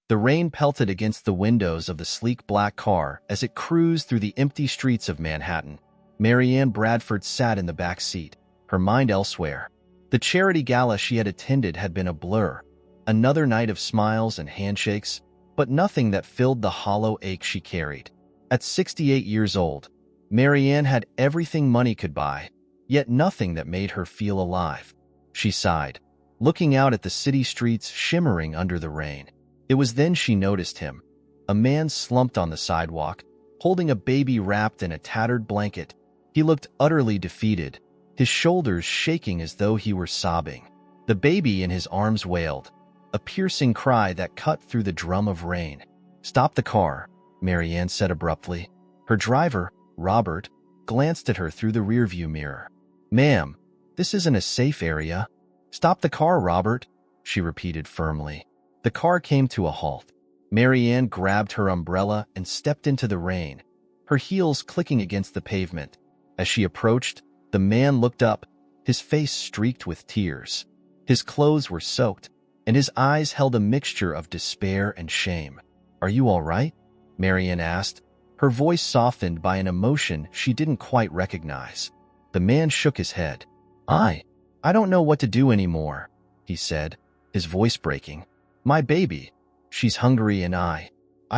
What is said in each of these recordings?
The rain pelted against the windows of the sleek black car as it cruised through the empty streets of Manhattan. Marianne Bradford sat in the back seat, her mind elsewhere. The charity gala she had attended had been a blur, another night of smiles and handshakes, but nothing that filled the hollow ache she carried. At 68 years old, Marianne had everything money could buy, yet nothing that made her feel alive. She sighed, looking out at the city streets shimmering under the rain. It was then she noticed him, a man slumped on the sidewalk, holding a baby wrapped in a tattered blanket. He looked utterly defeated, his shoulders shaking as though he were sobbing. The baby in his arms wailed, a piercing cry that cut through the drum of rain. "Stop the car," Marianne said abruptly. Her driver, Robert, glanced at her through the rearview mirror. "Ma'am, this isn't a safe area." "Stop the car, Robert," she repeated firmly. The car came to a halt. Marianne grabbed her umbrella and stepped into the rain, her heels clicking against the pavement. As she approached, the man looked up, his face streaked with tears. His clothes were soaked, and his eyes held a mixture of despair and shame. "Are you all right?" Marianne asked, her voice softened by an emotion she didn't quite recognize. The man shook his head. I don't know what to do anymore," he said, his voice breaking. "My baby, she's hungry and I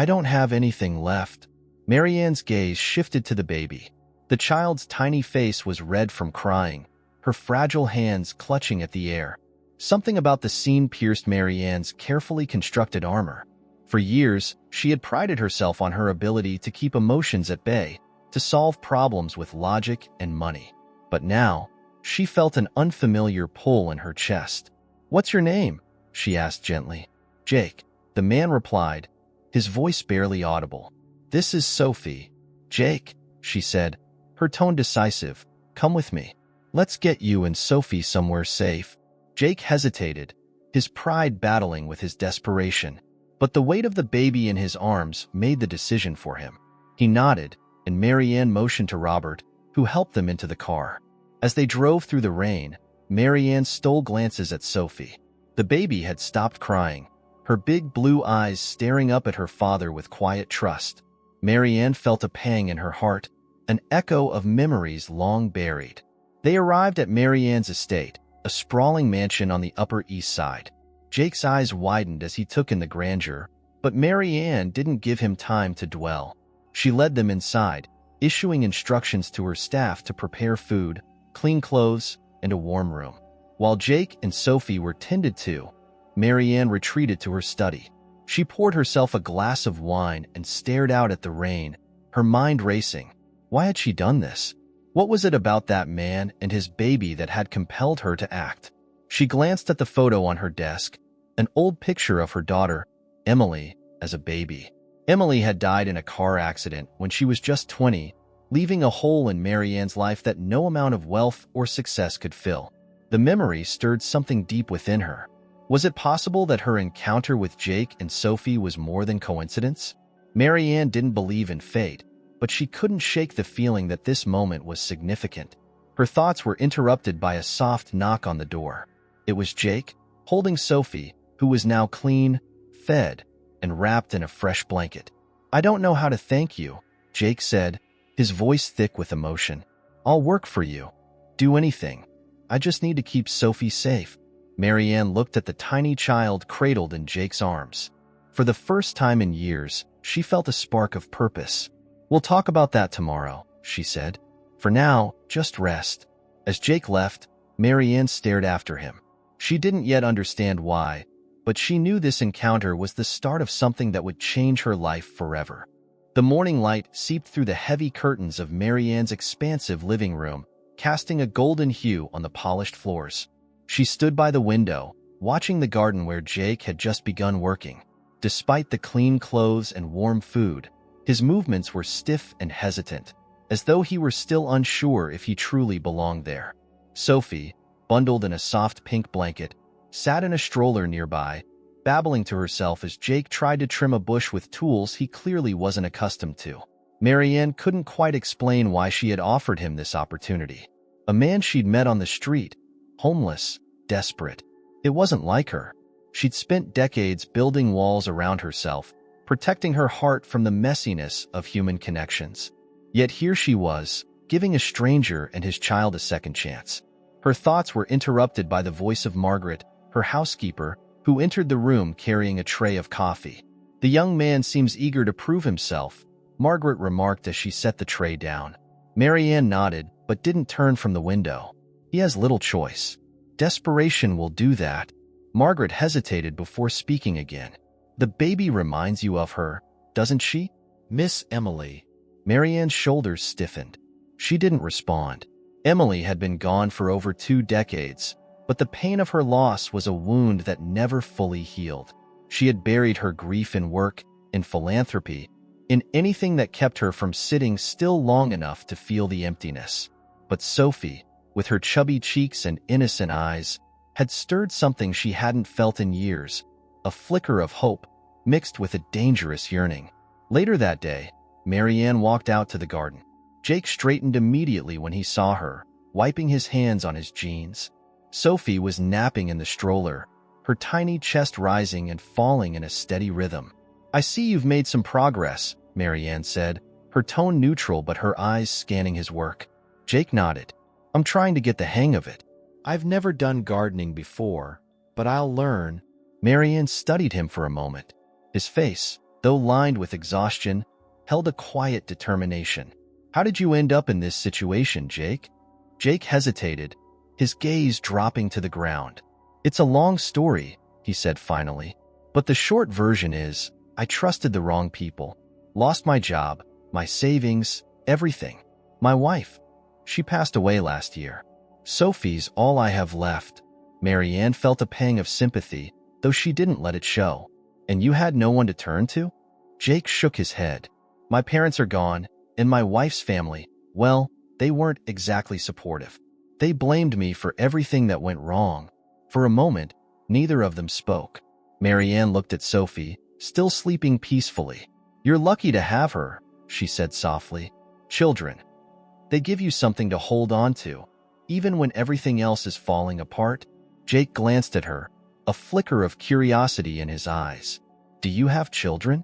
don't have anything left." Marianne's gaze shifted to the baby. The child's tiny face was red from crying, her fragile hands clutching at the air. Something about the scene pierced Marianne's carefully constructed armor. For years, she had prided herself on her ability to keep emotions at bay, to solve problems with logic and money. But now, she felt an unfamiliar pull in her chest. "What's your name?" she asked gently. "Jake," the man replied, his voice barely audible. "This is Sophie." "Jake," she said, her tone decisive. "Come with me. Let's get you and Sophie somewhere safe." Jake hesitated, his pride battling with his desperation. But the weight of the baby in his arms made the decision for him. He nodded, and Marianne motioned to Robert, who helped them into the car. As they drove through the rain, Marianne stole glances at Sophie. The baby had stopped crying, her big blue eyes staring up at her father with quiet trust. Marianne felt a pang in her heart, an echo of memories long buried. They arrived at Marianne's estate, a sprawling mansion on the Upper East Side. Jake's eyes widened as he took in the grandeur, but Marianne didn't give him time to dwell. She led them inside, issuing instructions to her staff to prepare food, clean clothes, and a warm room. While Jake and Sophie were tended to, Marianne retreated to her study. She poured herself a glass of wine and stared out at the rain, her mind racing. Why had she done this? What was it about that man and his baby that had compelled her to act? She glanced at the photo on her desk, an old picture of her daughter, Emily, as a baby. Emily had died in a car accident when she was just 20, leaving a hole in Marianne's life that no amount of wealth or success could fill. The memory stirred something deep within her. Was it possible that her encounter with Jake and Sophie was more than coincidence? Marianne didn't believe in fate, but she couldn't shake the feeling that this moment was significant. Her thoughts were interrupted by a soft knock on the door. It was Jake, holding Sophie, who was now clean, fed, and wrapped in a fresh blanket. "I don't know how to thank you," Jake said, his voice thick with emotion. "I'll work for you. Do anything. I just need to keep Sophie safe." Marianne looked at the tiny child cradled in Jake's arms. For the first time in years, she felt a spark of purpose. "We'll talk about that tomorrow," she said. "For now, just rest." As Jake left, Marianne stared after him. She didn't yet understand why, but she knew this encounter was the start of something that would change her life forever. The morning light seeped through the heavy curtains of Marianne's expansive living room, casting a golden hue on the polished floors. She stood by the window, watching the garden where Jake had just begun working. Despite the clean clothes and warm food, his movements were stiff and hesitant, as though he were still unsure if he truly belonged there. Sophie, bundled in a soft pink blanket, sat in a stroller nearby, babbling to herself as Jake tried to trim a bush with tools he clearly wasn't accustomed to. Marianne couldn't quite explain why she had offered him this opportunity. A man she'd met on the street, homeless, desperate. It wasn't like her. She'd spent decades building walls around herself, protecting her heart from the messiness of human connections. Yet here she was, giving a stranger and his child a second chance. Her thoughts were interrupted by the voice of Margaret, her housekeeper, who entered the room carrying a tray of coffee. "The young man seems eager to prove himself," Margaret remarked as she set the tray down. Marianne nodded, but didn't turn from the window. "He has little choice. Desperation will do that." Margaret hesitated before speaking again. "The baby reminds you of her, doesn't she, Miss Emily?" Marianne's shoulders stiffened. She didn't respond. Emily had been gone for over 2 decades, but the pain of her loss was a wound that never fully healed. She had buried her grief in work, in philanthropy, in anything that kept her from sitting still long enough to feel the emptiness. But Sophie, with her chubby cheeks and innocent eyes, had stirred something she hadn't felt in years, a flicker of hope mixed with a dangerous yearning. Later that day, Marianne walked out to the garden. Jake straightened immediately when he saw her, wiping his hands on his jeans. Sophie was napping in the stroller, her tiny chest rising and falling in a steady rhythm. "I see you've made some progress," Marianne said, her tone neutral but her eyes scanning his work. Jake nodded. "I'm trying to get the hang of it. I've never done gardening before, but I'll learn." Marianne studied him for a moment. His face, though lined with exhaustion, held a quiet determination. "How did you end up in this situation, Jake?" Jake hesitated, his gaze dropping to the ground. "It's a long story," he said finally, "but the short version is, I trusted the wrong people. Lost my job, my savings, everything. My wife, she passed away last year. Sophie's all I have left." Marianne felt a pang of sympathy, though she didn't let it show. "And you had no one to turn to?" Jake shook his head. "My parents are gone, and my wife's family, well, they weren't exactly supportive. They blamed me for everything that went wrong." For a moment, neither of them spoke. Marianne looked at Sophie, still sleeping peacefully. "You're lucky to have her," she said softly. "Children, they give you something to hold on to, even when everything else is falling apart." Jake glanced at her, a flicker of curiosity in his eyes. "Do you have children?"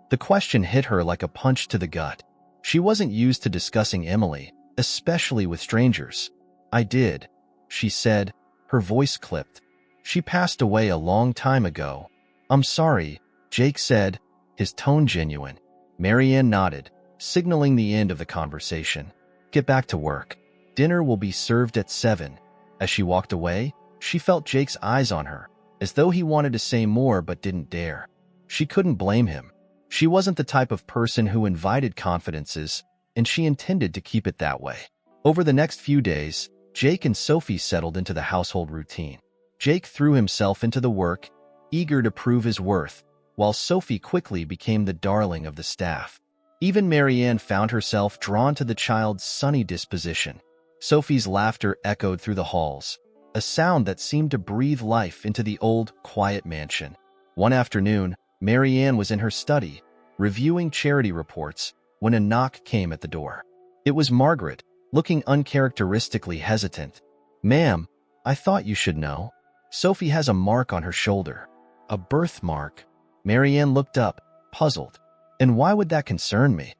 The question hit her like a punch to the gut. She wasn't used to discussing Emily, especially with strangers. "I did," she said, her voice clipped. "She passed away a long time ago." "I'm sorry," Jake said, his tone genuine. Marianne nodded, signaling the end of the conversation. "Get back to work. Dinner will be served at 7. As she walked away, she felt Jake's eyes on her, as though he wanted to say more but didn't dare. She couldn't blame him. She wasn't the type of person who invited confidences, and she intended to keep it that way. Over the next few days, Jake and Sophie settled into the household routine. Jake threw himself into the work, eager to prove his worth, while Sophie quickly became the darling of the staff. Even Marianne found herself drawn to the child's sunny disposition. Sophie's laughter echoed through the halls, a sound that seemed to breathe life into the old, quiet mansion. One afternoon, Marianne was in her study, reviewing charity reports, when a knock came at the door. It was Margaret, looking uncharacteristically hesitant. "Ma'am, I thought you should know. Sophie has a mark on her shoulder." "A birthmark?" Marianne looked up, puzzled. "And why would that concern me?"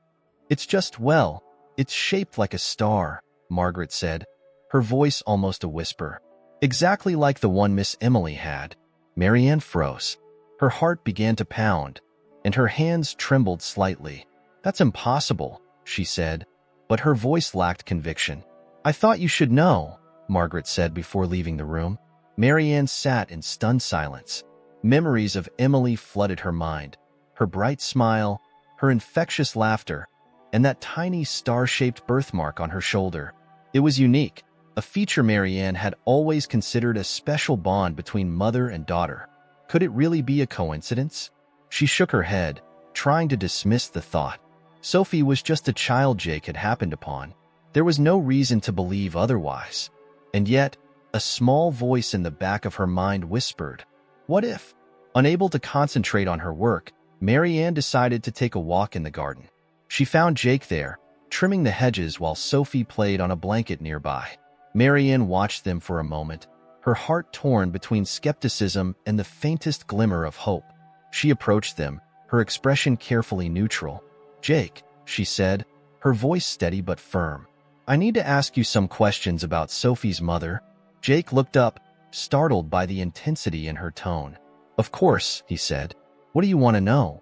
"It's just, well, it's shaped like a star," Margaret said, her voice almost a whisper. "Exactly like the one Miss Emily had." Marianne froze. Her heart began to pound, and her hands trembled slightly. "That's impossible," she said, but her voice lacked conviction. "I thought you should know," Margaret said before leaving the room. Marianne sat in stunned silence. Memories of Emily flooded her mind, her bright smile, her infectious laughter, and that tiny star-shaped birthmark on her shoulder. It was unique, a feature Marianne had always considered a special bond between mother and daughter. Could it really be a coincidence? She shook her head, trying to dismiss the thought. Sophie was just a child Jake had happened upon. There was no reason to believe otherwise. And yet, a small voice in the back of her mind whispered, "What if?" Unable to concentrate on her work, Marianne decided to take a walk in the garden. She found Jake there, trimming the hedges while Sophie played on a blanket nearby. Marianne watched them for a moment, her heart torn between skepticism and the faintest glimmer of hope. She approached them, her expression carefully neutral. "Jake," she said, her voice steady but firm. "I need to ask you some questions about Sophie's mother." Jake looked up, startled by the intensity in her tone. "Of course," he said. "What do you want to know?"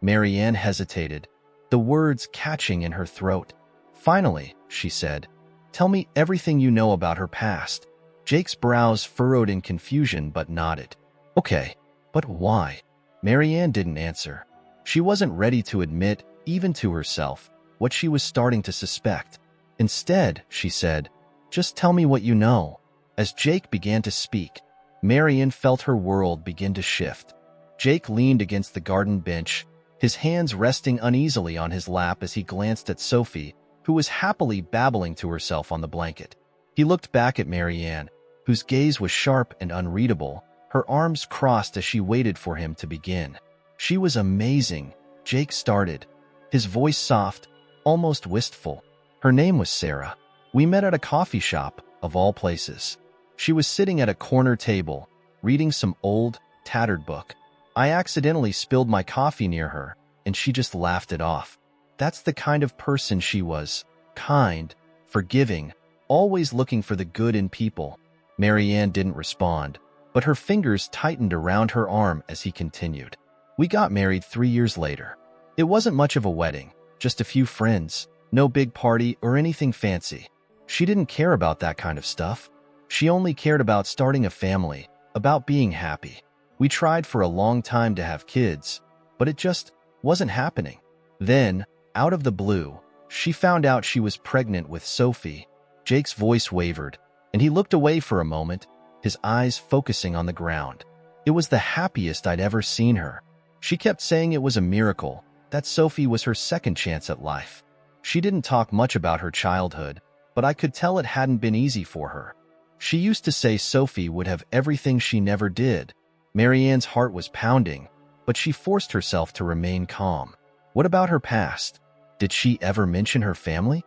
Marianne hesitated, the words catching in her throat. "Finally," she said, "tell me everything you know about her past." Jake's brows furrowed in confusion but nodded. "Okay, but why?" Marianne didn't answer. She wasn't ready to admit, even to herself, what she was starting to suspect. Instead, she said, "Just tell me what you know." As Jake began to speak, Marianne felt her world begin to shift. Jake leaned against the garden bench, his hands resting uneasily on his lap as he glanced at Sophie, who was happily babbling to herself on the blanket. He looked back at Marianne, whose gaze was sharp and unreadable, her arms crossed as she waited for him to begin. "She was amazing," Jake started, his voice soft, almost wistful. "Her name was Sarah. We met at a coffee shop, of all places. She was sitting at a corner table, reading some old, tattered book. I accidentally spilled my coffee near her, and she just laughed it off. That's the kind of person she was, kind, forgiving, always looking for the good in people." Marianne didn't respond, but her fingers tightened around her arm as he continued. "We got married 3 years later. It wasn't much of a wedding, just a few friends, no big party or anything fancy. She didn't care about that kind of stuff. She only cared about starting a family, about being happy. We tried for a long time to have kids, but it just wasn't happening. Then, out of the blue, she found out she was pregnant with Sophie." Jake's voice wavered, and he looked away for a moment, his eyes focusing on the ground. "It was the happiest I'd ever seen her. She kept saying it was a miracle, that Sophie was her second chance at life. She didn't talk much about her childhood, but I could tell it hadn't been easy for her. She used to say Sophie would have everything she never did." Marianne's heart was pounding, but she forced herself to remain calm. "What about her past? Did she ever mention her family?"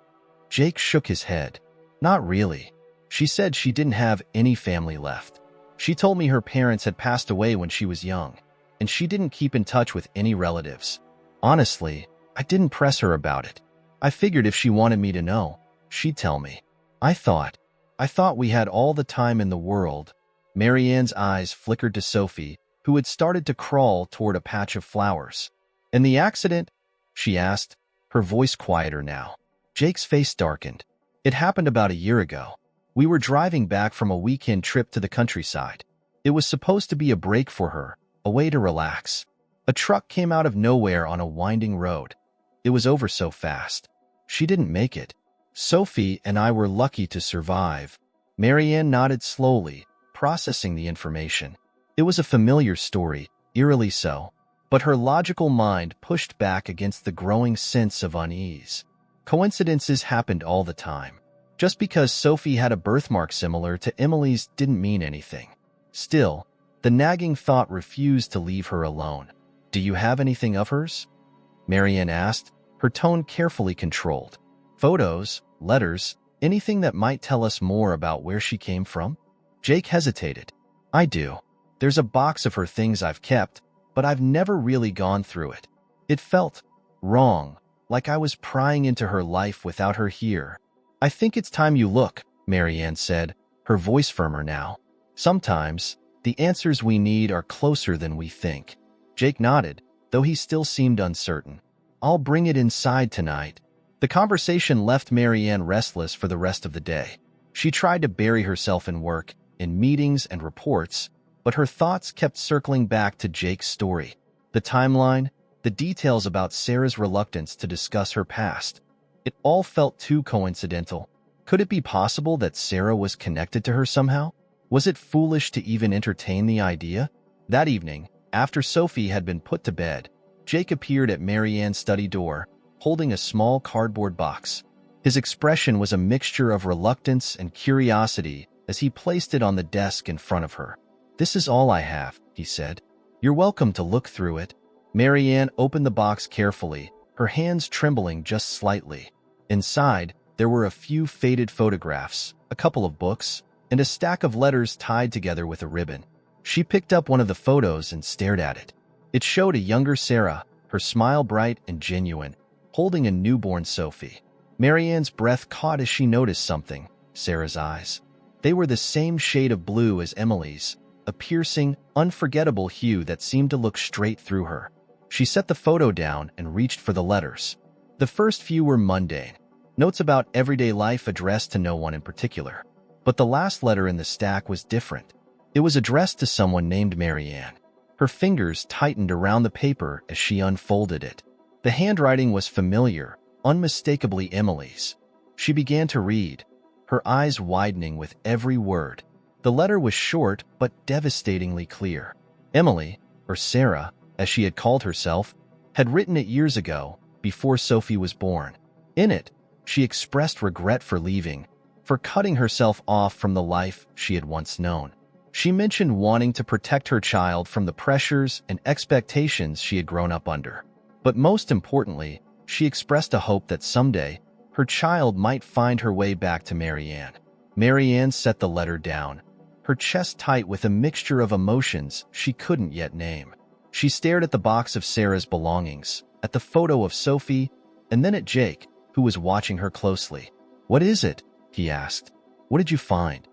Jake shook his head. "Not really. She said she didn't have any family left. She told me her parents had passed away when she was young, and she didn't keep in touch with any relatives. Honestly, I didn't press her about it. I figured if she wanted me to know, she'd tell me. I thought we had all the time in the world." Marianne's eyes flickered to Sophie, who had started to crawl toward a patch of flowers. "And the accident?" she asked, her voice quieter now. Jake's face darkened. "It happened about a year ago. We were driving back from a weekend trip to the countryside. It was supposed to be a break for her, a way to relax. A truck came out of nowhere on a winding road. It was over so fast. She didn't make it. Sophie and I were lucky to survive." Marianne nodded slowly, processing the information. It was a familiar story, eerily so, but her logical mind pushed back against the growing sense of unease. Coincidences happened all the time. Just because Sophie had a birthmark similar to Emily's didn't mean anything. Still, the nagging thought refused to leave her alone. "Do you have anything of hers?" Marianne asked, her tone carefully controlled. "Photos, letters, anything that might tell us more about where she came from?" Jake hesitated. "I do. There's a box of her things I've kept, but I've never really gone through it. It felt wrong, like I was prying into her life without her here." "I think it's time you look," Marianne said, her voice firmer now. "Sometimes, the answers we need are closer than we think." Jake nodded, though he still seemed uncertain. "I'll bring it inside tonight." The conversation left Marianne restless for the rest of the day. She tried to bury herself in work, in meetings and reports, but her thoughts kept circling back to Jake's story. The timeline, the details about Sarah's reluctance to discuss her past. It all felt too coincidental. Could it be possible that Sarah was connected to her somehow? Was it foolish to even entertain the idea? That evening, after Sophie had been put to bed, Jake appeared at Marianne's study door, holding a small cardboard box. His expression was a mixture of reluctance and curiosity as he placed it on the desk in front of her. "This is all I have," he said. "You're welcome to look through it." Marianne opened the box carefully, her hands trembling just slightly. Inside, there were a few faded photographs, a couple of books, and a stack of letters tied together with a ribbon. She picked up one of the photos and stared at it. It showed a younger Sarah, her smile bright and genuine, holding a newborn Sophie. Marianne's breath caught as she noticed something: Sarah's eyes. They were the same shade of blue as Emily's, a piercing, unforgettable hue that seemed to look straight through her. She set the photo down and reached for the letters. The first few were mundane, notes about everyday life addressed to no one in particular. But the last letter in the stack was different. It was addressed to someone named Marianne. Her fingers tightened around the paper as she unfolded it. The handwriting was familiar, unmistakably Emily's. She began to read, her eyes widening with every word. The letter was short but devastatingly clear. Emily, or Sarah, as she had called herself, had written it years ago, before Sophie was born. In it, she expressed regret for leaving, for cutting herself off from the life she had once known. She mentioned wanting to protect her child from the pressures and expectations she had grown up under. But most importantly, she expressed a hope that someday, her child might find her way back to Marianne. Marianne set the letter down, her chest tight with a mixture of emotions she couldn't yet name. She stared at the box of Sarah's belongings, at the photo of Sophie, and then at Jake, who was watching her closely. "What is it?" he asked. "What did you find?"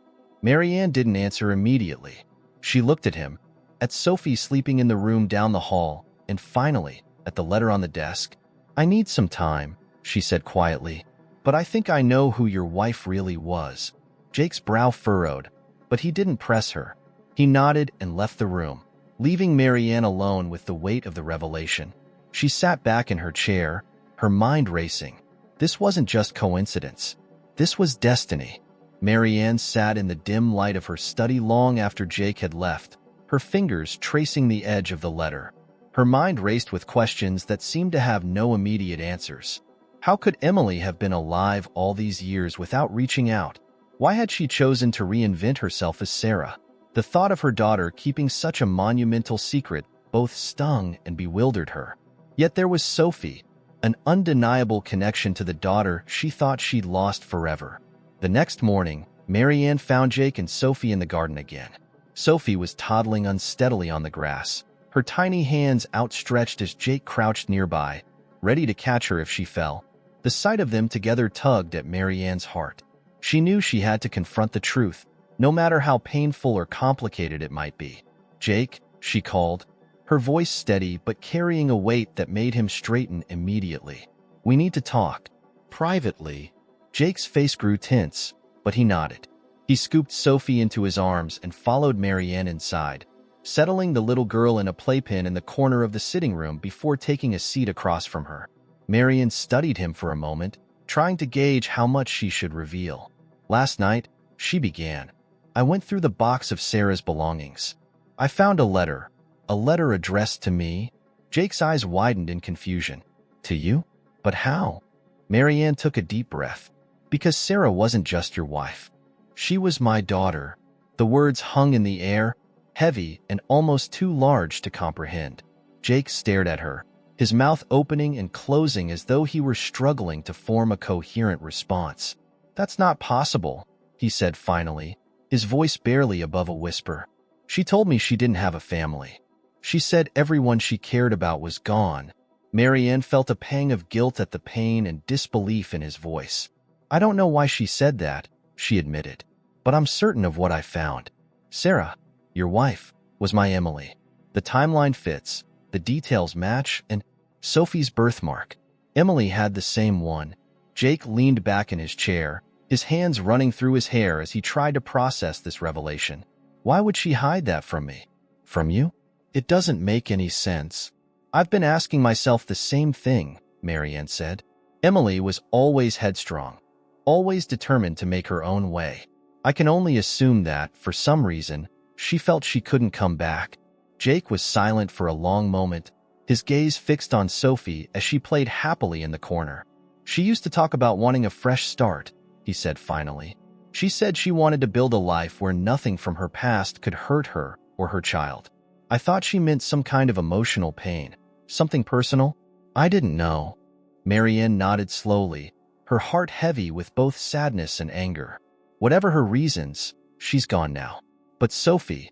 Marianne didn't answer immediately. She looked at him, at Sophie sleeping in the room down the hall, and finally, at the letter on the desk. "I need some time," she said quietly, "but I think I know who your wife really was." Jake's brow furrowed, but he didn't press her. He nodded and left the room, leaving Marianne alone with the weight of the revelation. She sat back in her chair, her mind racing. This wasn't just coincidence. This was destiny. Marianne sat in the dim light of her study long after Jake had left, her fingers tracing the edge of the letter. Her mind raced with questions that seemed to have no immediate answers. How could Emily have been alive all these years without reaching out? Why had she chosen to reinvent herself as Sarah? The thought of her daughter keeping such a monumental secret both stung and bewildered her. Yet there was Sophie, an undeniable connection to the daughter she thought she'd lost forever. The next morning, Marianne found Jake and Sophie in the garden again. Sophie was toddling unsteadily on the grass, her tiny hands outstretched as Jake crouched nearby, ready to catch her if she fell. The sight of them together tugged at Marianne's heart. She knew she had to confront the truth, no matter how painful or complicated it might be. "Jake," she called, her voice steady but carrying a weight that made him straighten immediately. "We need to talk." Privately. Jake's face grew tense, but he nodded. He scooped Sophie into his arms and followed Marianne inside, settling the little girl in a playpen in the corner of the sitting room before taking a seat across from her. Marianne studied him for a moment, trying to gauge how much she should reveal. "Last night," she began, "I went through the box of Sarah's belongings. I found a letter addressed to me." Jake's eyes widened in confusion. "To you? But how?" Marianne took a deep breath. "Because Sarah wasn't just your wife. She was my daughter." The words hung in the air, heavy and almost too large to comprehend. Jake stared at her, his mouth opening and closing as though he were struggling to form a coherent response. "That's not possible," he said finally, his voice barely above a whisper. "She told me she didn't have a family. She said everyone she cared about was gone." Marianne felt a pang of guilt at the pain and disbelief in his voice. "I don't know why she said that," she admitted, "but I'm certain of what I found. Sarah, your wife, was my Emily. The timeline fits, the details match, and Sophie's birthmark. Emily had the same one." Jake leaned back in his chair, his hands running through his hair as he tried to process this revelation. "Why would she hide that from me? From you? It doesn't make any sense." "I've been asking myself the same thing," Marianne said. "Emily was always headstrong, always determined to make her own way. I can only assume that, for some reason, she felt she couldn't come back." Jake was silent for a long moment, his gaze fixed on Sophie as she played happily in the corner. "She used to talk about wanting a fresh start," he said finally. "She said she wanted to build a life where nothing from her past could hurt her or her child. I thought she meant some kind of emotional pain, something personal. I didn't know." Marianne nodded slowly, her heart heavy with both sadness and anger. "Whatever her reasons," she's gone now. But Sophie,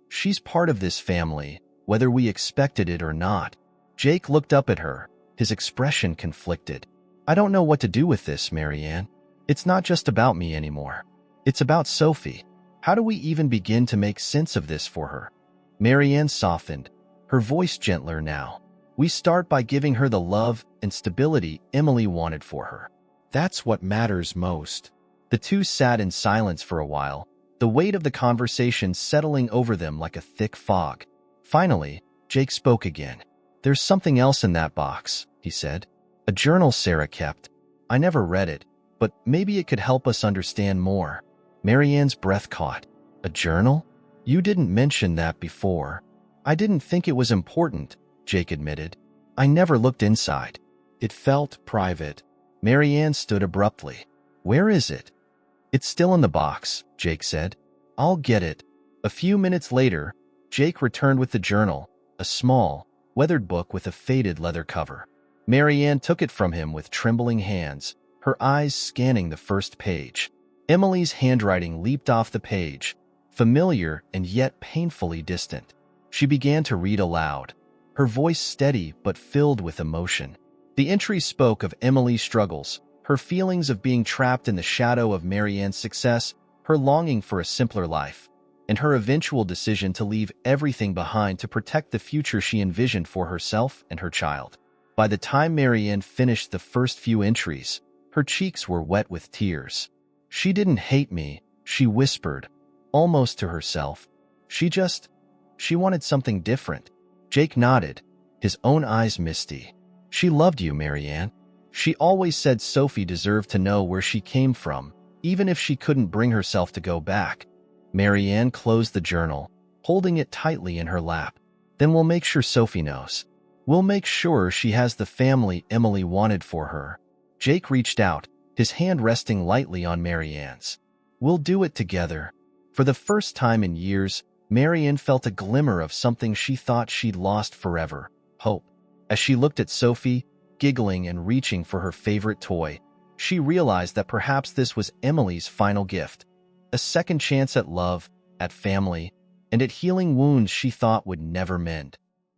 she's part of this family, whether we expected it or not. Jake looked up at her, his expression conflicted. I don't know what to do with this, Marianne. It's not just about me anymore. It's about Sophie. How do we even begin to make sense of this for her? Marianne softened, her voice gentler now. We start by giving her the love and stability Emily wanted for her. That's what matters most. The two sat in silence for a while, the weight of the conversation settling over them like a thick fog. Finally, Jake spoke again. There's something else in that box, he said. A journal Sarah kept. I never read it, but maybe it could help us understand more. Marianne's breath caught. A journal? You didn't mention that before. I didn't think it was important, Jake admitted. I never looked inside. It felt private. Marianne stood abruptly. Where is it? It's still in the box, Jake said. I'll get it. A few minutes later, Jake returned with the journal, a small, weathered book with a faded leather cover. Marianne took it from him with trembling hands, her eyes scanning the first page. Emily's handwriting leaped off the page, familiar and yet painfully distant. She began to read aloud, her voice steady but filled with emotion. The entry spoke of Emily's struggles, her feelings of being trapped in the shadow of Marianne's success, her longing for a simpler life, and her eventual decision to leave everything behind to protect the future she envisioned for herself and her child. By the time Marianne finished the first few entries, her cheeks were wet with tears. She didn't hate me, she whispered, almost to herself. She wanted something different. Jake nodded, his own eyes misty. She loved you, Marianne. She always said Sophie deserved to know where she came from, even if she couldn't bring herself to go back. Marianne closed the journal, holding it tightly in her lap. Then we'll make sure Sophie knows. We'll make sure she has the family Emily wanted for her. Jake reached out, his hand resting lightly on Marianne's. We'll do it together. For the first time in years, Marianne felt a glimmer of something she thought she'd lost forever, hope. As she looked at Sophie, giggling and reaching for her favorite toy, she realized that perhaps this was Emily's final gift. A second chance at love, at family, and at healing wounds she thought would never mend.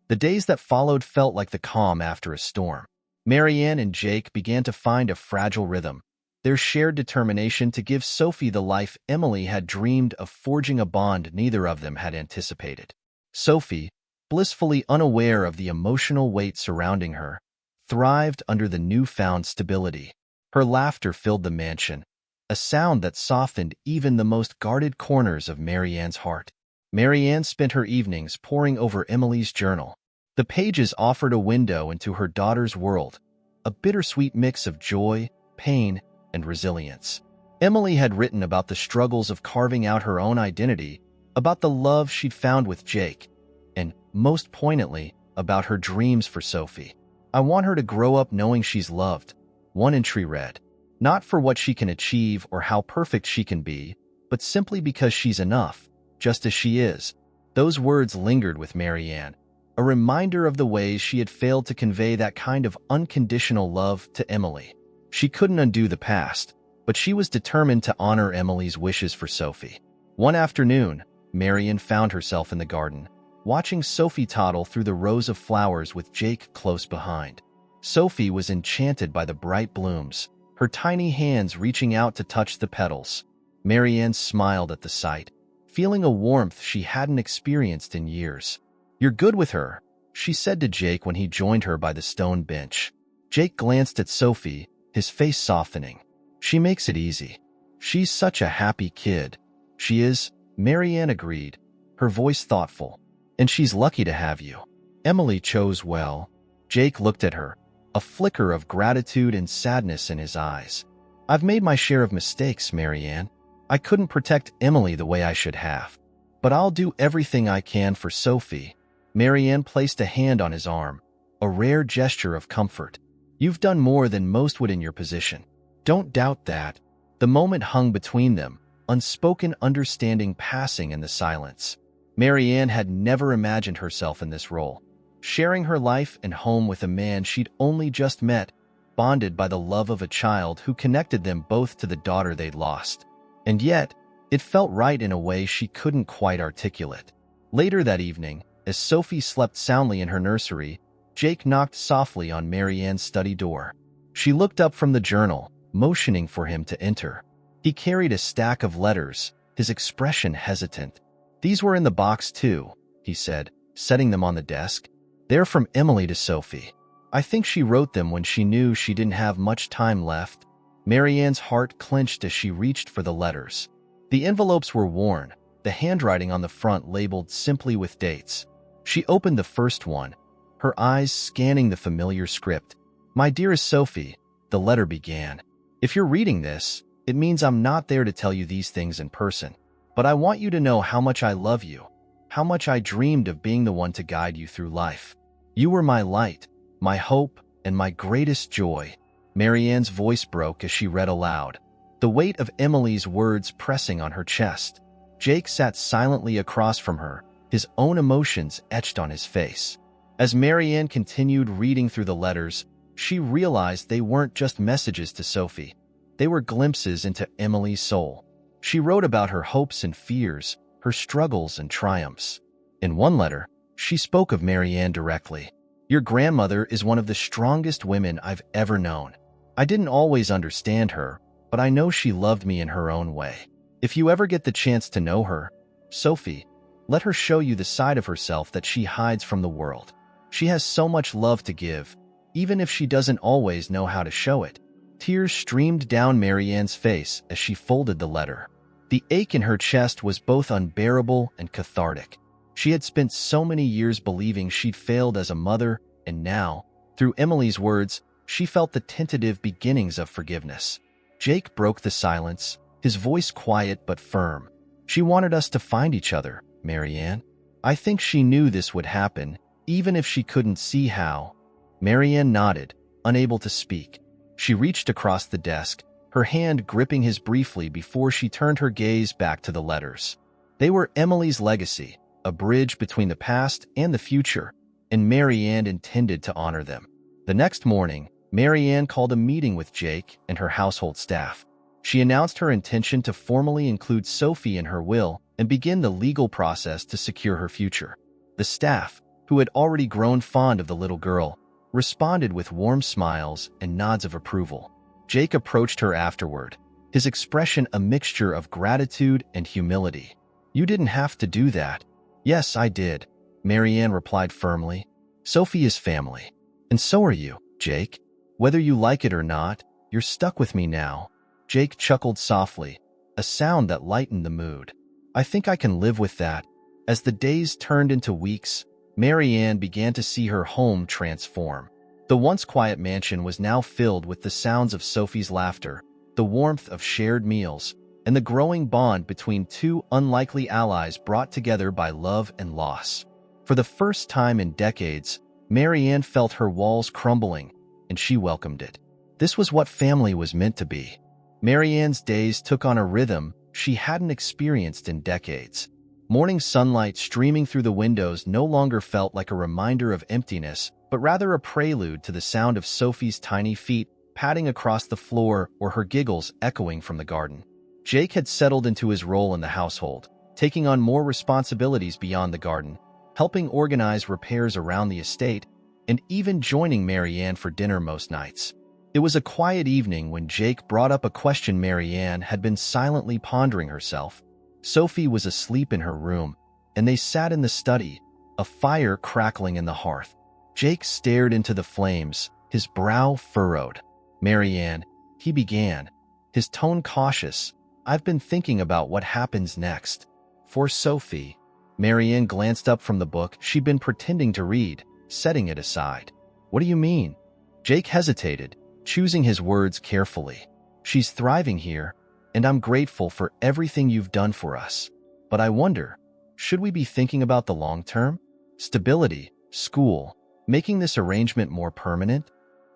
The days that followed felt like the calm after a storm. Marianne and Jake began to find a fragile rhythm, their shared determination to give Sophie the life Emily had dreamed of, forging a bond neither of them had anticipated. Sophie, blissfully unaware of the emotional weight surrounding her, thrived under the newfound stability. Her laughter filled the mansion, a sound that softened even the most guarded corners of Marianne's heart. Marianne spent her evenings poring over Emily's journal. The pages offered a window into her daughter's world, a bittersweet mix of joy, pain, and resilience. Emily had written about the struggles of carving out her own identity, about the love she'd found with Jake, and, most poignantly, about her dreams for Sophie. I want her to grow up knowing she's loved, one entry read. Not for what she can achieve or how perfect she can be, but simply because she's enough, just as she is. Those words lingered with Marianne, a reminder of the ways she had failed to convey that kind of unconditional love to Emily. She couldn't undo the past, but she was determined to honor Emily's wishes for Sophie. One afternoon, Marianne found herself in the garden, watching Sophie toddle through the rows of flowers with Jake close behind. Sophie was enchanted by the bright blooms, her tiny hands reaching out to touch the petals. Marianne smiled at the sight, feeling a warmth she hadn't experienced in years. You're good with her, she said to Jake when he joined her by the stone bench. Jake glanced at Sophie, his face softening. She makes it easy. She's such a happy kid. She is, Marianne agreed, her voice thoughtful. And she's lucky to have you. Emily chose well. Jake looked at her, a flicker of gratitude and sadness in his eyes. I've made my share of mistakes, Marianne. I couldn't protect Emily the way I should have. But I'll do everything I can for Sophie. Marianne placed a hand on his arm, a rare gesture of comfort. You've done more than most would in your position. Don't doubt that. The moment hung between them, unspoken understanding passing in the silence. Marianne had never imagined herself in this role, sharing her life and home with a man she'd only just met, bonded by the love of a child who connected them both to the daughter they'd lost. And yet, It felt right in a way she couldn't quite articulate. Later that evening, as Sophie slept soundly in her nursery, Jake knocked softly on Marianne's study door. She looked up from the journal, motioning for him to enter. He carried a stack of letters, his expression hesitant. "These were in the box too," he said, setting them on the desk. "They're from Emily to Sophie. I think she wrote them when she knew she didn't have much time left." Marianne's heart clenched as she reached for the letters. The envelopes were worn, the handwriting on the front labeled simply with dates. She opened the first one, her eyes scanning the familiar script. "My dearest Sophie," the letter began. "If you're reading this, it means I'm not there to tell you these things in person. But I want you to know how much I love you, how much I dreamed of being the one to guide you through life. You were my light, my hope, and my greatest joy." Marianne's voice broke as she read aloud, the weight of Emily's words pressing on her chest. Jake sat silently across from her, his own emotions etched on his face. As Marianne continued reading through the letters, she realized they weren't just messages to Sophie. They were glimpses into Emily's soul. She wrote about her hopes and fears, her struggles and triumphs. In one letter, she spoke of Marianne directly. "Your grandmother is one of the strongest women I've ever known. I didn't always understand her, but I know she loved me in her own way. If you ever get the chance to know her, Sophie, let her show you the side of herself that she hides from the world. She has so much love to give, even if she doesn't always know how to show it." Tears streamed down Marianne's face as she folded the letter. The ache in her chest was both unbearable and cathartic. She had spent so many years believing she'd failed as a mother, and now, through Emily's words, she felt the tentative beginnings of forgiveness. Jake broke the silence, his voice quiet but firm. "She wanted us to find each other, Marianne. I think she knew this would happen, even if she couldn't see how." Marianne nodded, unable to speak. She reached across the desk, her hand gripping his briefly before she turned her gaze back to the letters. They were Emily's legacy, a bridge between the past and the future, and Marianne intended to honor them. The next morning, Marianne called a meeting with Jake and her household staff. She announced her intention to formally include Sophie in her will and begin the legal process to secure her future. The staff, who had already grown fond of the little girl, responded with warm smiles and nods of approval. Jake approached her afterward, his expression a mixture of gratitude and humility. "You didn't have to do that." "Yes, I did," Marianne replied firmly. "Sophie is family. And so are you, Jake. Whether you like it or not, you're stuck with me now." Jake chuckled softly, a sound that lightened the mood. "I think I can live with that." As the days turned into weeks, Marianne began to see her home transform. The once quiet mansion was now filled with the sounds of Sophie's laughter, the warmth of shared meals, and the growing bond between two unlikely allies brought together by love and loss. For the first time in decades, Marianne felt her walls crumbling, and she welcomed it. This was what family was meant to be. Marianne's days took on a rhythm she hadn't experienced in decades. Morning sunlight streaming through the windows no longer felt like a reminder of emptiness, but rather a prelude to the sound of Sophie's tiny feet padding across the floor or her giggles echoing from the garden. Jake had settled into his role in the household, taking on more responsibilities beyond the garden, helping organize repairs around the estate, and even joining Marianne for dinner most nights. It was a quiet evening when Jake brought up a question Marianne had been silently pondering herself. Sophie was asleep in her room, and they sat in the study, a fire crackling in the hearth. Jake stared into the flames, his brow furrowed. "Marianne," he began, his tone cautious, "I've been thinking about what happens next." "For Sophie." Marianne glanced up from the book she'd been pretending to read, setting it aside. "What do you mean?" Jake hesitated, choosing his words carefully. "She's thriving here, and I'm grateful for everything you've done for us. But I wonder, should we be thinking about the long term? Stability, school, making this arrangement more permanent?"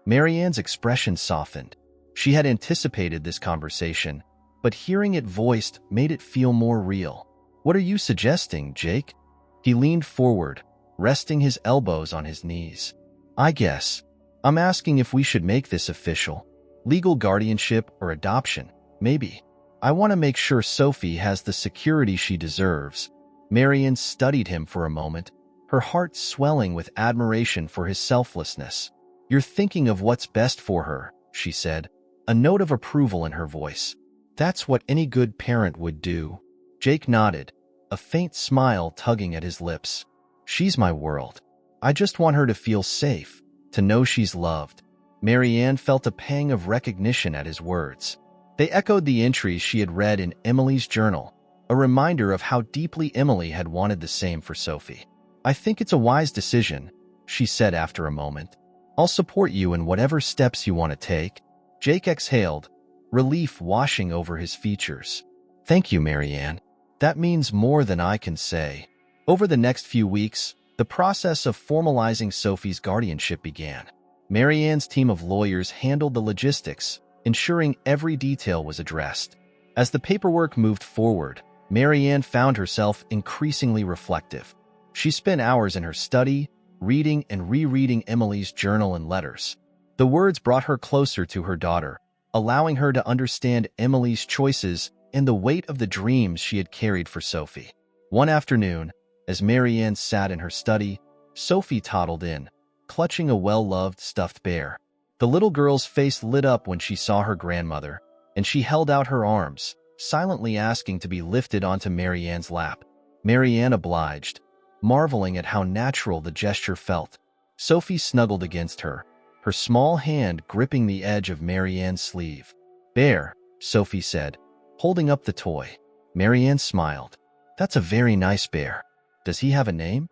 Marianne's expression softened. She had anticipated this conversation, but hearing it voiced made it feel more real. "What are you suggesting, Jake?" He leaned forward, resting his elbows on his knees. "I guess I'm asking if we should make this official. Legal guardianship or adoption, maybe." I want to make sure Sophie has the security she deserves. Marianne studied him for a moment, her heart swelling with admiration for his selflessness. You're thinking of what's best for her, she said, a note of approval in her voice. That's what any good parent would do. Jake nodded, a faint smile tugging at his lips. She's my world. I just want her to feel safe, to know she's loved. Marianne felt a pang of recognition at his words. They echoed the entries she had read in Emily's journal, a reminder of how deeply Emily had wanted the same for Sophie. I think it's a wise decision, she said after a moment. I'll support you in whatever steps you want to take. Jake exhaled, relief washing over his features. Thank you, Marianne. That means more than I can say. Over the next few weeks, the process of formalizing Sophie's guardianship began. Marianne's team of lawyers handled the logistics, ensuring every detail was addressed. As the paperwork moved forward, Marianne found herself increasingly reflective. She spent hours in her study, reading and rereading Emily's journal and letters. The words brought her closer to her daughter, allowing her to understand Emily's choices and the weight of the dreams she had carried for Sophie. One afternoon, as Marianne sat in her study, Sophie toddled in, clutching a well-loved stuffed bear. The little girl's face lit up when she saw her grandmother, and she held out her arms, silently asking to be lifted onto Marianne's lap. Marianne obliged, marveling at how natural the gesture felt. Sophie snuggled against her, her small hand gripping the edge of Marianne's sleeve. Bear, Sophie said, holding up the toy. Marianne smiled. That's a very nice bear. Does he have a name?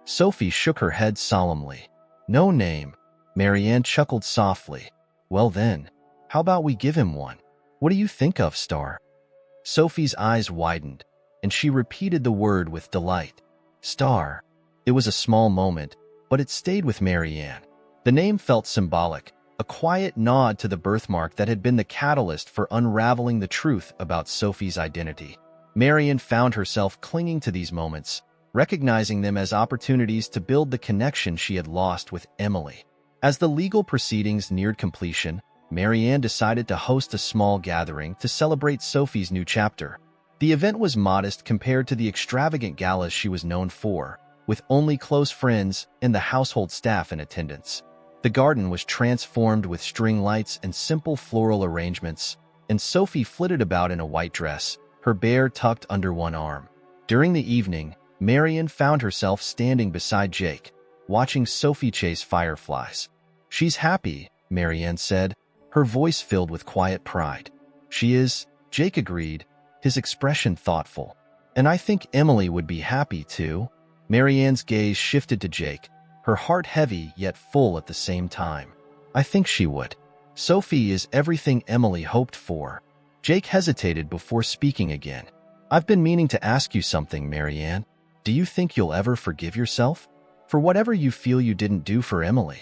Sophie shook her head solemnly. No name. Marianne chuckled softly. Well then, how about we give him one? What do you think of, Star? Sophie's eyes widened, and she repeated the word with delight. Star. It was a small moment, but it stayed with Marianne. The name felt symbolic, a quiet nod to the birthmark that had been the catalyst for unraveling the truth about Sophie's identity. Marianne found herself clinging to these moments, recognizing them as opportunities to build the connection she had lost with Emily. As the legal proceedings neared completion, Marianne decided to host a small gathering to celebrate Sophie's new chapter. The event was modest compared to the extravagant galas she was known for, with only close friends and the household staff in attendance. The garden was transformed with string lights and simple floral arrangements, and Sophie flitted about in a white dress, her bear tucked under one arm. During the evening, Marianne found herself standing beside Jake, watching Sophie chase fireflies. She's happy, Marianne said, her voice filled with quiet pride. She is, Jake agreed, his expression thoughtful. And I think Emily would be happy too. Marianne's gaze shifted to Jake, her heart heavy yet full at the same time. I think she would. Sophie is everything Emily hoped for. Jake hesitated before speaking again. I've been meaning to ask you something, Marianne. Do you think you'll ever forgive yourself for whatever you feel you didn't do for Emily?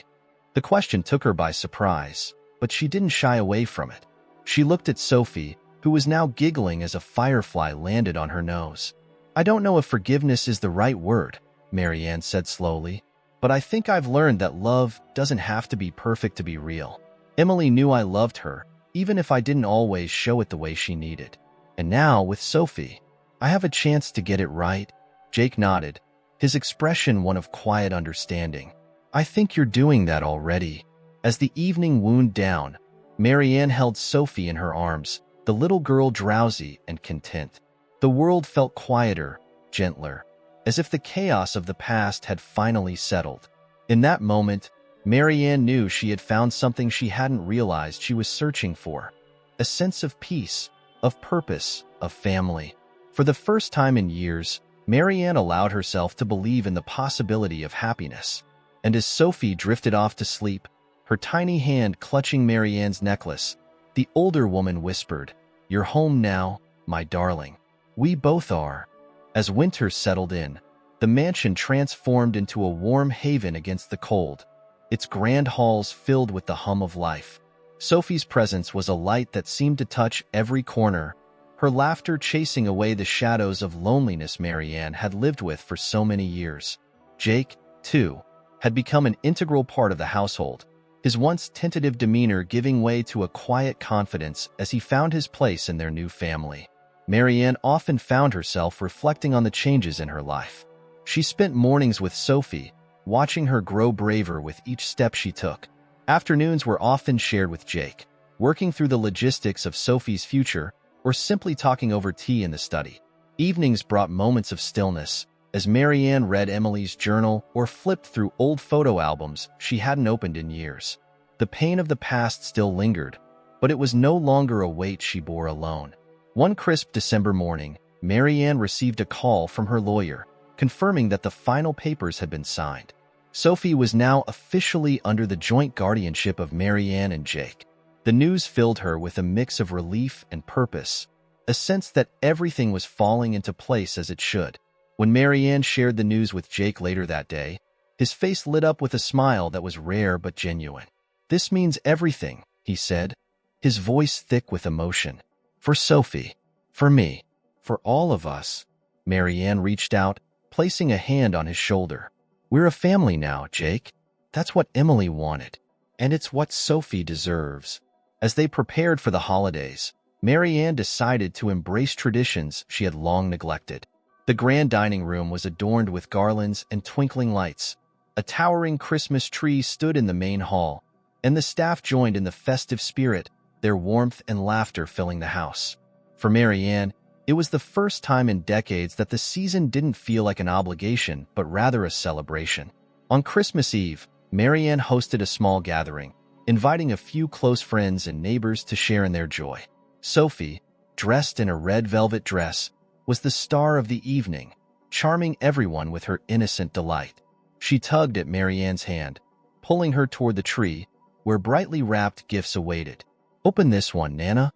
The question took her by surprise, but she didn't shy away from it. She looked at Sophie, who was now giggling as a firefly landed on her nose. I don't know if forgiveness is the right word, Marianne said slowly, but I think I've learned that love doesn't have to be perfect to be real. Emily knew I loved her, even if I didn't always show it the way she needed. And now, with Sophie, I have a chance to get it right. Jake nodded, his expression one of quiet understanding. I think you're doing that already. As the evening wound down, Marianne held Sophie in her arms, the little girl drowsy and content. The world felt quieter, gentler, as if the chaos of the past had finally settled. In that moment, Marianne knew she had found something she hadn't realized she was searching for. A sense of peace, of purpose, of family. For the first time in years, Marianne allowed herself to believe in the possibility of happiness. And as Sophie drifted off to sleep, her tiny hand clutching Marianne's necklace, the older woman whispered, "You're home now, my darling." We both are. As winter settled in, the mansion transformed into a warm haven against the cold, its grand halls filled with the hum of life. Sophie's presence was a light that seemed to touch every corner, her laughter chasing away the shadows of loneliness Marianne had lived with for so many years. Jake, too, had become an integral part of the household, his once tentative demeanor giving way to a quiet confidence as he found his place in their new family. Marianne often found herself reflecting on the changes in her life. She spent mornings with Sophie, watching her grow braver with each step she took. Afternoons were often shared with Jake, working through the logistics of Sophie's future or simply talking over tea in the study. Evenings brought moments of stillness, as Marianne read Emily's journal or flipped through old photo albums she hadn't opened in years. The pain of the past still lingered, but it was no longer a weight she bore alone. One crisp December morning, Marianne received a call from her lawyer, confirming that the final papers had been signed. Sophie was now officially under the joint guardianship of Marianne and Jake. The news filled her with a mix of relief and purpose, a sense that everything was falling into place as it should. When Marianne shared the news with Jake later that day, his face lit up with a smile that was rare but genuine. "This means everything," he said, his voice thick with emotion. "For Sophie, for me, for all of us." Marianne reached out, placing a hand on his shoulder. "We're a family now, Jake. That's what Emily wanted, and it's what Sophie deserves." As they prepared for the holidays, Marianne decided to embrace traditions she had long neglected. The grand dining room was adorned with garlands and twinkling lights. A towering Christmas tree stood in the main hall, and the staff joined in the festive spirit, their warmth and laughter filling the house. For Marianne, it was the first time in decades that the season didn't feel like an obligation, but rather a celebration. On Christmas Eve, Marianne hosted a small gathering, inviting a few close friends and neighbors to share in their joy. Sophie, dressed in a red velvet dress, was the star of the evening, charming everyone with her innocent delight. She tugged at Marianne's hand, pulling her toward the tree, where brightly wrapped gifts awaited. "Open this one, Nana,"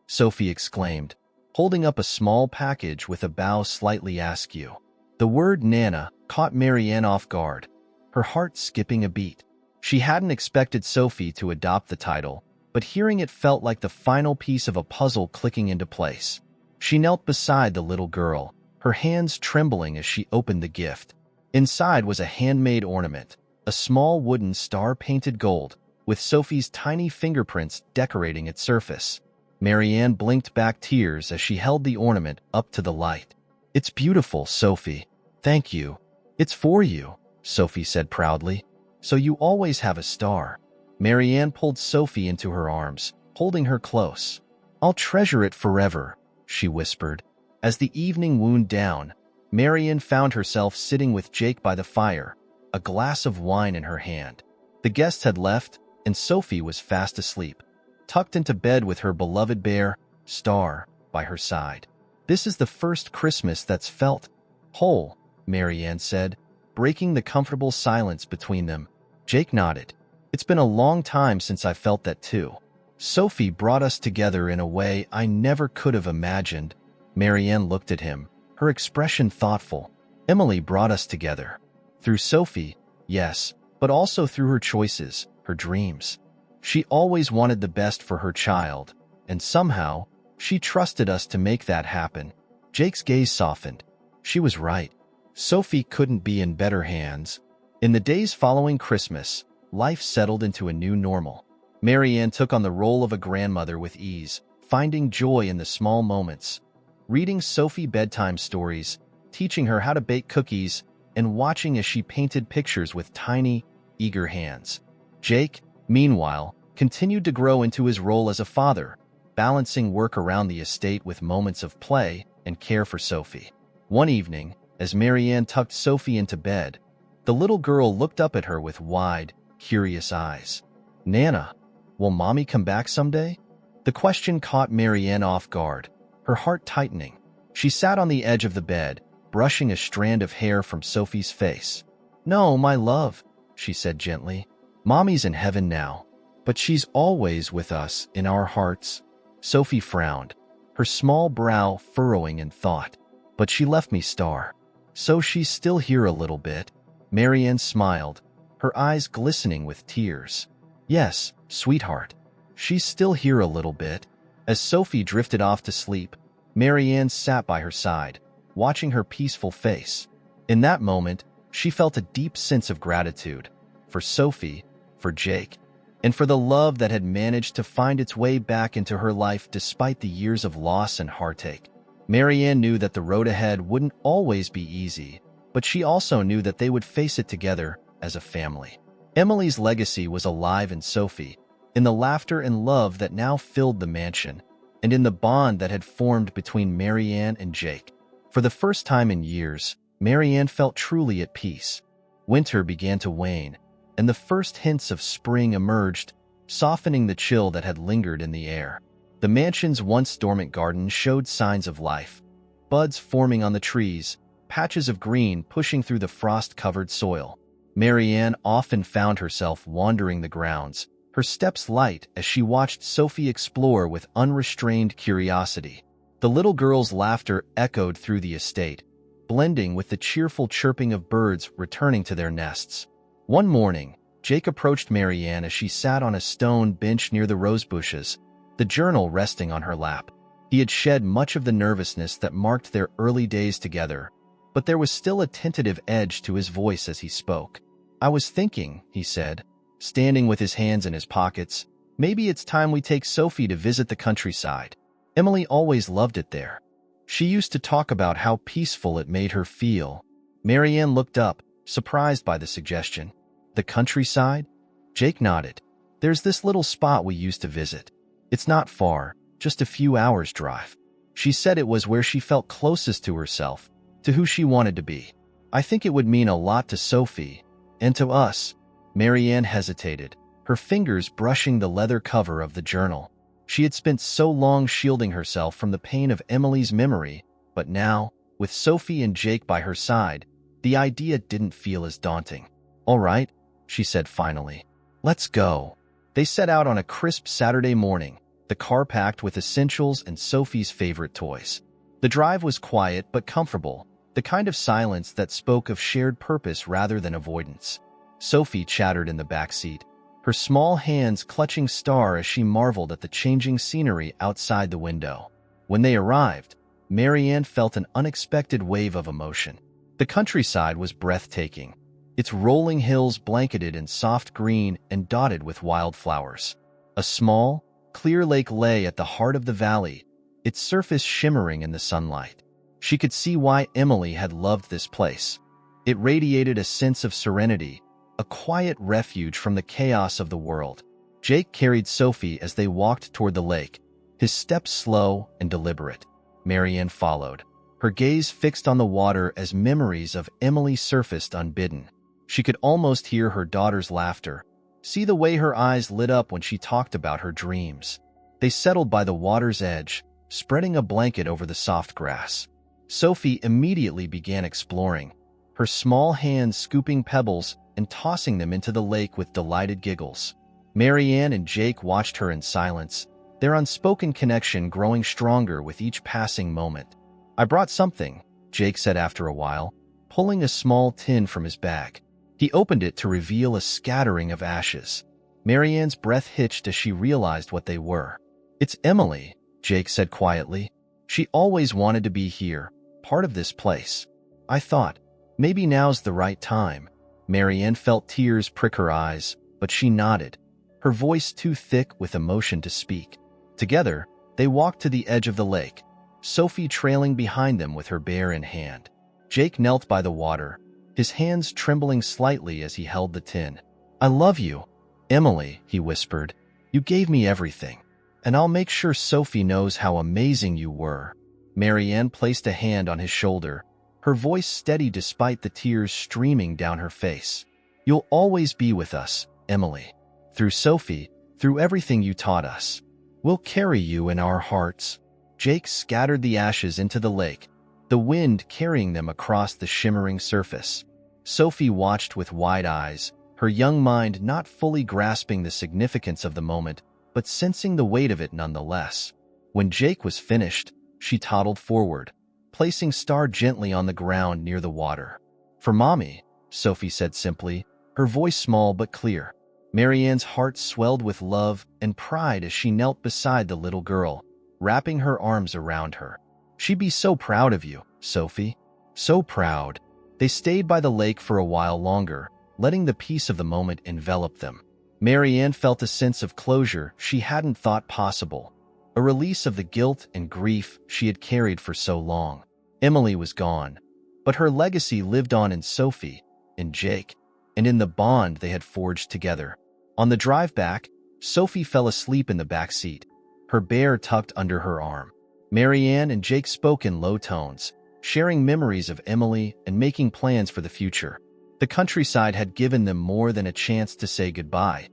Sophie exclaimed, holding up a small package with a bow slightly askew. The word Nana caught Marianne off guard, her heart skipping a beat. She hadn't expected Sophie to adopt the title, but hearing it felt like the final piece of a puzzle clicking into place. She knelt beside the little girl, her hands trembling as she opened the gift. Inside was a handmade ornament, a small wooden star painted gold, with Sophie's tiny fingerprints decorating its surface. Marianne blinked back tears as she held the ornament up to the light. "It's beautiful, Sophie. Thank you. It's for you," Sophie said proudly. "So you always have a star." Marianne pulled Sophie into her arms, holding her close. "I'll treasure it forever," she whispered. As the evening wound down, Marianne found herself sitting with Jake by the fire, a glass of wine in her hand. The guests had left, and Sophie was fast asleep, tucked into bed with her beloved bear, Star, by her side. "This is the first Christmas that's felt whole," Marianne said, breaking the comfortable silence between them. Jake nodded. "It's been a long time since I felt that too. Sophie brought us together in a way I never could have imagined." Marianne looked at him, her expression thoughtful. "Emily brought us together. Through Sophie, yes, but also through her choices, her dreams. She always wanted the best for her child, and somehow, she trusted us to make that happen." Jake's gaze softened. She was right. Sophie couldn't be in better hands. In the days following Christmas, life settled into a new normal. Marianne took on the role of a grandmother with ease, finding joy in the small moments. Reading Sophie bedtime stories, teaching her how to bake cookies, and watching as she painted pictures with tiny, eager hands. Jake, meanwhile, continued to grow into his role as a father, balancing work around the estate with moments of play and care for Sophie. One evening, as Marianne tucked Sophie into bed, the little girl looked up at her with wide, curious eyes. "Nana, will Mommy come back someday?" The question caught Marianne off guard, her heart tightening. She sat on the edge of the bed, brushing a strand of hair from Sophie's face. "No, my love," she said gently. "Mommy's in heaven now, but she's always with us in our hearts." Sophie frowned, her small brow furrowing in thought. "But she left me, Star. So she's still here a little bit." Marianne smiled, her eyes glistening with tears. "Yes, sweetheart. She's still here a little bit." As Sophie drifted off to sleep, Marianne sat by her side, watching her peaceful face. In that moment, she felt a deep sense of gratitude. For Sophie, for Jake, and for the love that had managed to find its way back into her life despite the years of loss and heartache. Marianne knew that the road ahead wouldn't always be easy, but she also knew that they would face it together as a family. Emily's legacy was alive in Sophie, in the laughter and love that now filled the mansion, and in the bond that had formed between Marianne and Jake. For the first time in years, Marianne felt truly at peace. Winter began to wane, and the first hints of spring emerged, softening the chill that had lingered in the air. The mansion's once dormant garden showed signs of life, buds forming on the trees, patches of green pushing through the frost-covered soil. Marianne often found herself wandering the grounds, her steps light as she watched Sophie explore with unrestrained curiosity. The little girl's laughter echoed through the estate, blending with the cheerful chirping of birds returning to their nests. One morning, Jake approached Marianne as she sat on a stone bench near the rose bushes, the journal resting on her lap. He had shed much of the nervousness that marked their early days together, but there was still a tentative edge to his voice as he spoke. "I was thinking," he said, standing with his hands in his pockets, "maybe it's time we take Sophie to visit the countryside. Emily always loved it there. She used to talk about how peaceful it made her feel." Marianne looked up, surprised by the suggestion. "The countryside?" Jake nodded. "There's this little spot we used to visit. It's not far, just a few hours' drive." She said it was where she felt closest to herself, to who she wanted to be. "I think it would mean a lot to Sophie, and to us." Marianne hesitated, her fingers brushing the leather cover of the journal. She had spent so long shielding herself from the pain of Emily's memory, but now, with Sophie and Jake by her side, the idea didn't feel as daunting. "All right," she said finally. "Let's go." They set out on a crisp Saturday morning, the car packed with essentials and Sophie's favorite toys. The drive was quiet but comfortable, the kind of silence that spoke of shared purpose rather than avoidance. Sophie chattered in the back seat, her small hands clutching Star as she marveled at the changing scenery outside the window. When they arrived, Marianne felt an unexpected wave of emotion. The countryside was breathtaking, its rolling hills blanketed in soft green and dotted with wildflowers. A small, clear lake lay at the heart of the valley, its surface shimmering in the sunlight. She could see why Emily had loved this place. It radiated a sense of serenity, a quiet refuge from the chaos of the world. Jake carried Sophie as they walked toward the lake, his steps slow and deliberate. Marianne followed, her gaze fixed on the water as memories of Emily surfaced unbidden. She could almost hear her daughter's laughter, see the way her eyes lit up when she talked about her dreams. They settled by the water's edge, spreading a blanket over the soft grass. Sophie immediately began exploring, her small hands scooping pebbles and tossing them into the lake with delighted giggles. Marianne and Jake watched her in silence, their unspoken connection growing stronger with each passing moment. "I brought something," Jake said after a while, pulling a small tin from his bag. He opened it to reveal a scattering of ashes. Marianne's breath hitched as she realized what they were. "It's Emily," Jake said quietly. "She always wanted to be here, part of this place. I thought, maybe now's the right time." Marianne felt tears prick her eyes, but she nodded, her voice too thick with emotion to speak. Together, they walked to the edge of the lake, Sophie trailing behind them with her bear in hand. Jake knelt by the water, his hands trembling slightly as he held the tin. "I love you, Emily," he whispered. "You gave me everything, and I'll make sure Sophie knows how amazing you were." Marianne placed a hand on his shoulder, her voice steady despite the tears streaming down her face. "You'll always be with us, Emily. Through Sophie, through everything you taught us. We'll carry you in our hearts." Jake scattered the ashes into the lake, the wind carrying them across the shimmering surface. Sophie watched with wide eyes, her young mind not fully grasping the significance of the moment, but sensing the weight of it nonetheless. When Jake was finished, she toddled forward, placing Star gently on the ground near the water. "For Mommy," Sophie said simply, her voice small but clear. Marianne's heart swelled with love and pride as she knelt beside the little girl, wrapping her arms around her. "She'd be so proud of you, Sophie. So proud." They stayed by the lake for a while longer, letting the peace of the moment envelop them. Marianne felt a sense of closure she hadn't thought possible, a release of the guilt and grief she had carried for so long. Emily was gone, but her legacy lived on in Sophie, in Jake, and in the bond they had forged together. On the drive back, Sophie fell asleep in the back seat, her bear tucked under her arm. Marianne and Jake spoke in low tones, sharing memories of Emily and making plans for the future. The countryside had given them more than a chance to say goodbye.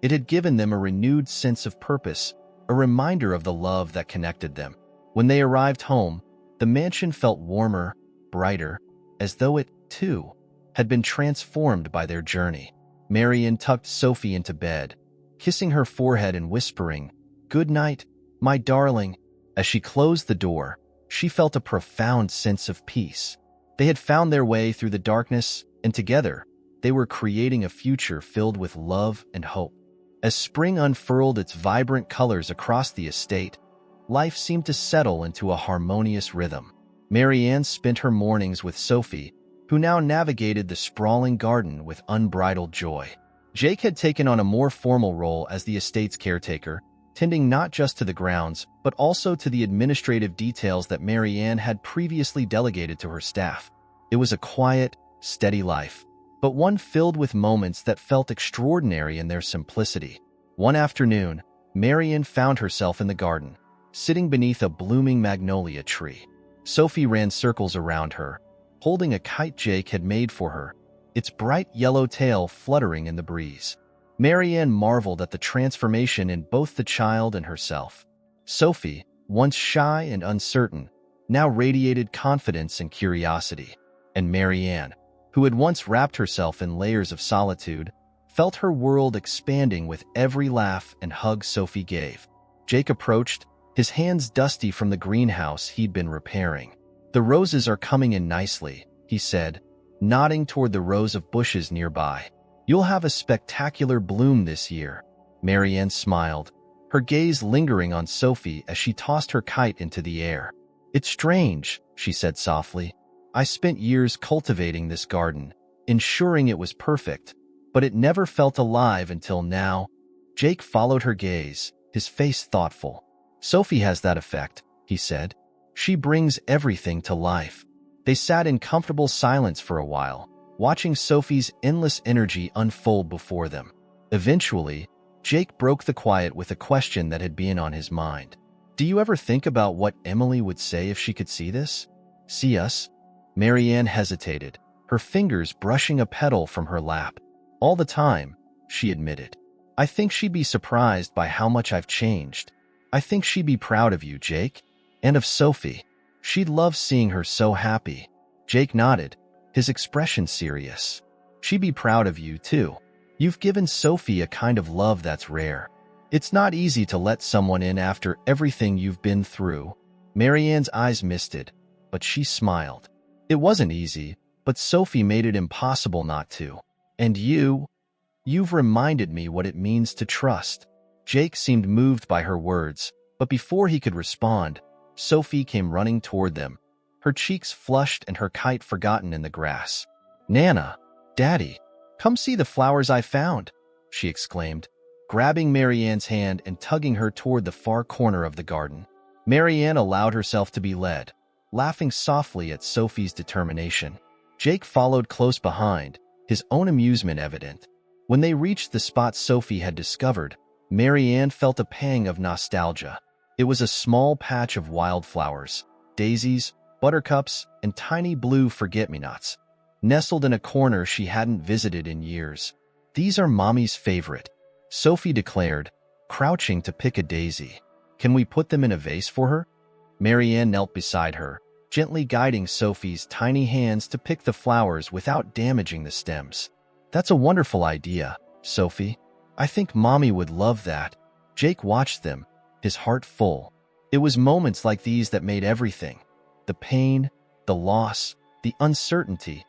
It had given them a renewed sense of purpose, a reminder of the love that connected them. When they arrived home, the mansion felt warmer, brighter, as though it, too, had been transformed by their journey. Marianne tucked Sophie into bed, kissing her forehead and whispering, "Good night, my darling." As she closed the door, she felt a profound sense of peace. They had found their way through the darkness, and together, they were creating a future filled with love and hope. As spring unfurled its vibrant colors across the estate, life seemed to settle into a harmonious rhythm. Marianne spent her mornings with Sophie, who now navigated the sprawling garden with unbridled joy. Jake had taken on a more formal role as the estate's caretaker, tending not just to the grounds, but also to the administrative details that Marianne had previously delegated to her staff. It was a quiet, steady life, but one filled with moments that felt extraordinary in their simplicity. One afternoon, Marianne found herself in the garden, sitting beneath a blooming magnolia tree. Sophie ran circles around her, holding a kite Jake had made for her, its bright yellow tail fluttering in the breeze. Marianne marveled at the transformation in both the child and herself. Sophie, once shy and uncertain, now radiated confidence and curiosity. And Marianne, who had once wrapped herself in layers of solitude, felt her world expanding with every laugh and hug Sophie gave. Jake approached, his hands dusty from the greenhouse he'd been repairing. "The roses are coming in nicely," he said, nodding toward the rows of bushes nearby. "You'll have a spectacular bloom this year." Marianne smiled, her gaze lingering on Sophie as she tossed her kite into the air. "It's strange," she said softly. "I spent years cultivating this garden, ensuring it was perfect, but it never felt alive until now." Jake followed her gaze, his face thoughtful. "Sophie has that effect," he said. "She brings everything to life." They sat in comfortable silence for a while, watching Sophie's endless energy unfold before them. Eventually, Jake broke the quiet with a question that had been on his mind. "Do you ever think about what Emily would say if she could see this? See us?" Marianne hesitated, her fingers brushing a petal from her lap. "All the time," she admitted. "I think she'd be surprised by how much I've changed. I think she'd be proud of you, Jake, and of Sophie. She'd love seeing her so happy." Jake nodded, his expression serious. "She'd be proud of you, too. You've given Sophie a kind of love that's rare. It's not easy to let someone in after everything you've been through." Marianne's eyes misted, but she smiled. "It wasn't easy, but Sophie made it impossible not to. And you've reminded me what it means to trust." Jake seemed moved by her words, but before he could respond, Sophie came running toward them, her cheeks flushed and her kite forgotten in the grass. "Nana, Daddy, come see the flowers I found," she exclaimed, grabbing Marianne's hand and tugging her toward the far corner of the garden. Marianne allowed herself to be led, laughing softly at Sophie's determination. Jake followed close behind, his own amusement evident. When they reached the spot Sophie had discovered, Marianne felt a pang of nostalgia. It was a small patch of wildflowers, daisies, buttercups, and tiny blue forget-me-nots, nestled in a corner she hadn't visited in years. "These are Mommy's favorite," Sophie declared, crouching to pick a daisy. "Can we put them in a vase for her?" Marianne knelt beside her, gently guiding Sophie's tiny hands to pick the flowers without damaging the stems. "That's a wonderful idea, Sophie. I think Mommy would love that." Jake watched them, his heart full. It was moments like these that made everything, the pain, the loss, the uncertainty,